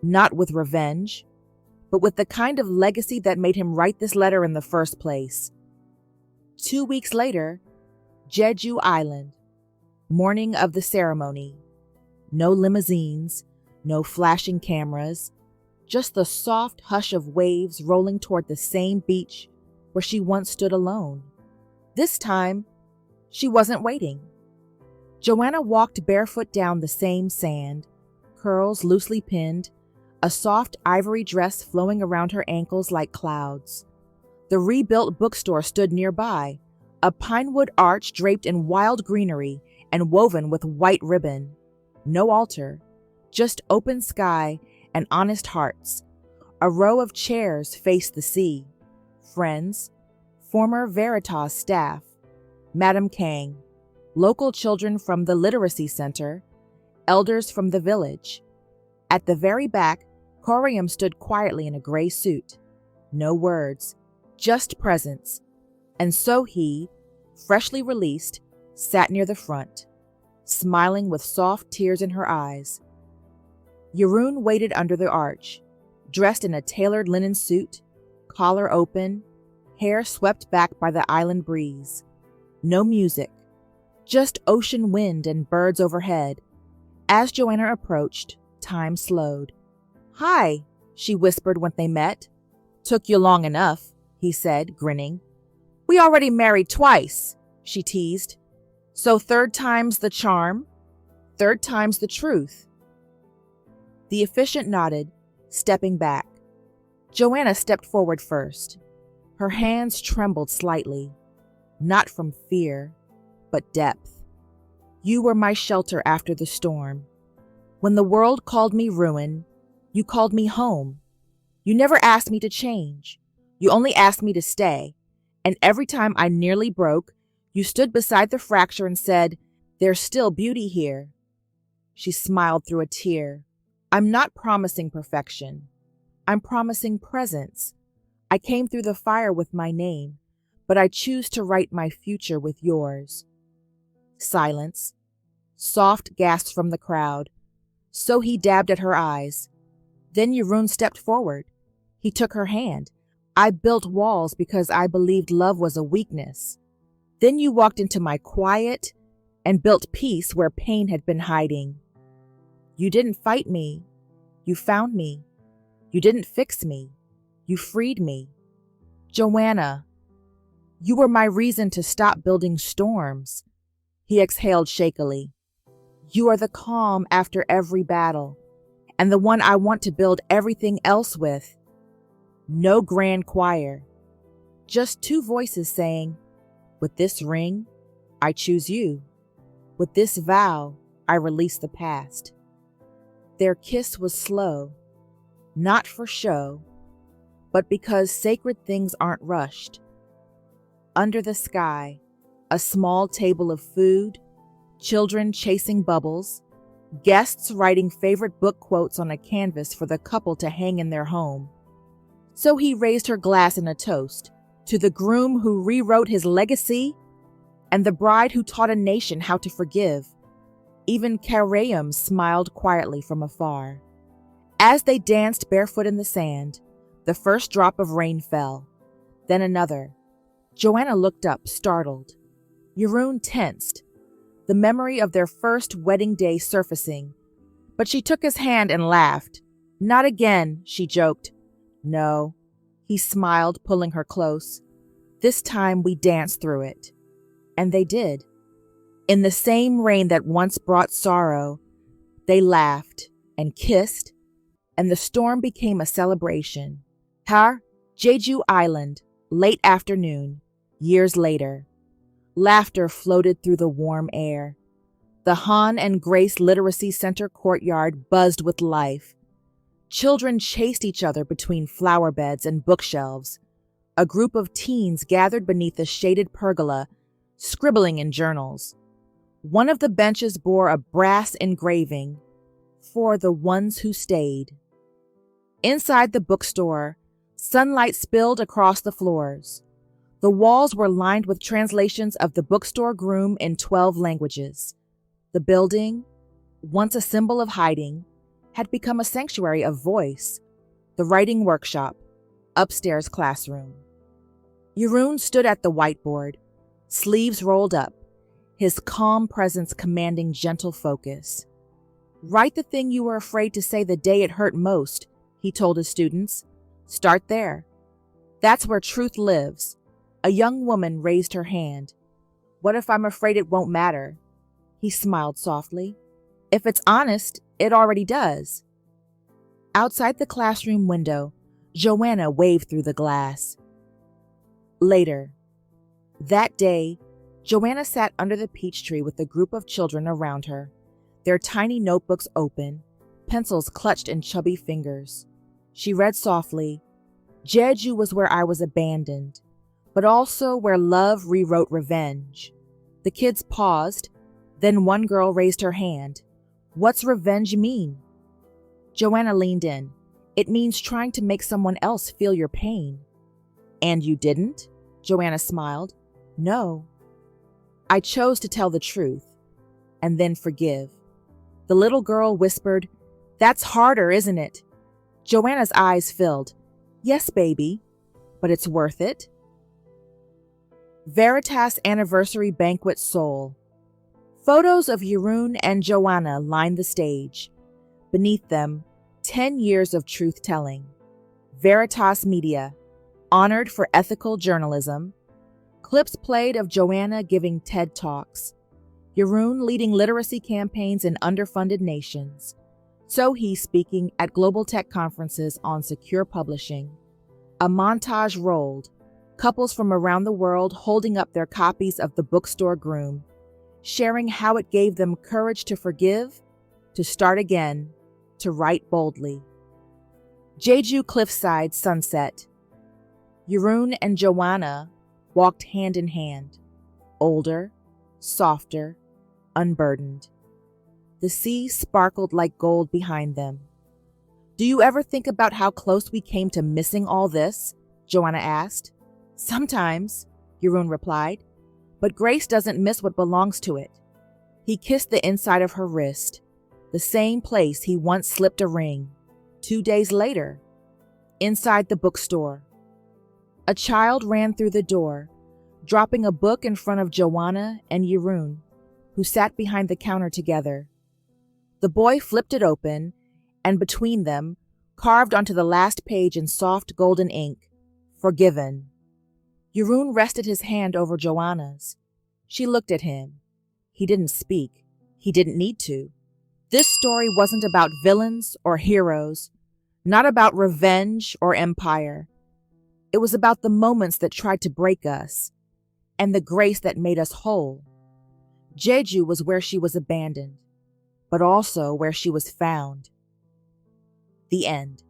Speaker 1: Not with revenge, but with the kind of legacy that made him write this letter in the first place. 2 weeks later, Jeju Island. Morning of the ceremony. No limousines, no flashing cameras, just the soft hush of waves rolling toward the same beach where she once stood alone. This time, she wasn't waiting. Joanna walked barefoot down the same sand, curls loosely pinned, a soft ivory dress flowing around her ankles like clouds. The rebuilt bookstore stood nearby, a pinewood arch draped in wild greenery and woven with white ribbon. No altar, just open sky and honest hearts. A row of chairs faced the sea. Friends, former Veritas staff, Madame Kang, local children from the Literacy Center, elders from the village. At the very back, Corium stood quietly in a gray suit. No words, just presence. And so he, freshly released, sat near the front, smiling with soft tears in her eyes. Yiroun waited under the arch, dressed in a tailored linen suit, collar open, hair swept back by the island breeze. No music, just ocean wind and birds overhead. As Joanna approached, time slowed. "Hi," she whispered when they met. "Took you long enough," he said, grinning. "We already married twice," she teased. "So third time's the charm? Third time's the truth." The officiant nodded, stepping back. Joanna stepped forward first. Her hands trembled slightly, not from fear, but depth. "You were my shelter after the storm. When the world called me ruin, you called me home. You never asked me to change. You only asked me to stay. And every time I nearly broke, you stood beside the fracture and said, 'There's still beauty here.'" She smiled through a tear. "I'm not promising perfection. I'm promising presence. I came through the fire with my name, but I choose to write my future with yours." Silence. Soft gasps from the crowd. So he dabbed at her eyes. Then Yiroun stepped forward. He took her hand. "I built walls because I believed love was a weakness. Then you walked into my quiet and built peace where pain had been hiding. You didn't fight me. You found me. You didn't fix me. You freed me. Joanna, you were my reason to stop building storms." He exhaled shakily. "You are the calm after every battle, and the one I want to build everything else with." No grand choir, just two voices saying, "With this ring, I choose you. With this vow, I release the past." Their kiss was slow, not for show, but because sacred things aren't rushed. Under the sky, a small table of food, children chasing bubbles, guests writing favorite book quotes on a canvas for the couple to hang in their home. So he raised her glass in a toast to the groom who rewrote his legacy and the bride who taught a nation how to forgive. Even Corium smiled quietly from afar. As they danced barefoot in the sand, the first drop of rain fell, then another. Joanna looked up, startled. Yiroun tensed, the memory of their first wedding day surfacing, but she took his hand and laughed. "Not again," she joked. "No." He smiled, pulling her close. "This time we danced through it." And they did. In the same rain that once brought sorrow, they laughed and kissed, and the storm became a celebration. Jeju Island, late afternoon, years later. Laughter floated through the warm air. The Han and Grace Literacy Center courtyard buzzed with life. Children chased each other between flower beds and bookshelves. A group of teens gathered beneath a shaded pergola, scribbling in journals. One of the benches bore a brass engraving, "For the ones who stayed." Inside the bookstore, sunlight spilled across the floors. The walls were lined with translations of the bookstore groom in 12 languages. The building, once a symbol of hiding, had become a sanctuary of voice. The writing workshop, upstairs classroom. Yiroun stood at the whiteboard, sleeves rolled up, his calm presence commanding gentle focus. "Write the thing you were afraid to say the day it hurt most," he told his students. "Start there. That's where truth lives." A young woman raised her hand. "What if I'm afraid it won't matter?" He smiled softly. "If it's honest, it already does." Outside the classroom window, Joanna waved through the glass. Later. That day, Joanna sat under the peach tree with a group of children around her, their tiny notebooks open, pencils clutched in chubby fingers. She read softly, "Jeju was where I was abandoned, but also where love rewrote revenge." The kids paused, then one girl raised her hand. "What's revenge mean?" Joanna leaned in. "It means trying to make someone else feel your pain." "And you didn't?" Joanna smiled. "No. I chose to tell the truth, and then forgive." The little girl whispered, "That's harder, isn't it?" Joanna's eyes filled. "Yes, baby, but it's worth it." Veritas Anniversary Banquet Seoul. Photos of Yiroun and Joanna lined the stage. Beneath them, 10 years of truth-telling. Veritas Media, honored for ethical journalism. Clips played of Joanna giving TED Talks. Yiroun leading literacy campaigns in underfunded nations. Sohee speaking at global tech conferences on secure publishing. A montage rolled, couples from around the world holding up their copies of The Bookstore Groom, sharing how it gave them courage to forgive, to start again, to write boldly. Jeju Cliffside Sunset. Yiroun and Joanna walked hand in hand, older, softer, unburdened. The sea sparkled like gold behind them. "Do you ever think about how close we came to missing all this?" Joanna asked. "Sometimes," Yiroun replied, "but grace doesn't miss what belongs to it." He kissed the inside of her wrist, the same place he once slipped a ring. 2 days later, inside the bookstore, a child ran through the door, dropping a book in front of Joanna and Yiroun, who sat behind the counter together. The boy flipped it open, and between them, carved onto the last page in soft golden ink, "Forgiven." Yiroun rested his hand over Joanna's. She looked at him. He didn't speak. He didn't need to. This story wasn't about villains or heroes, not about revenge or empire. It was about the moments that tried to break us, and the grace that made us whole. Jeju was where she was abandoned, but also where she was found. The end.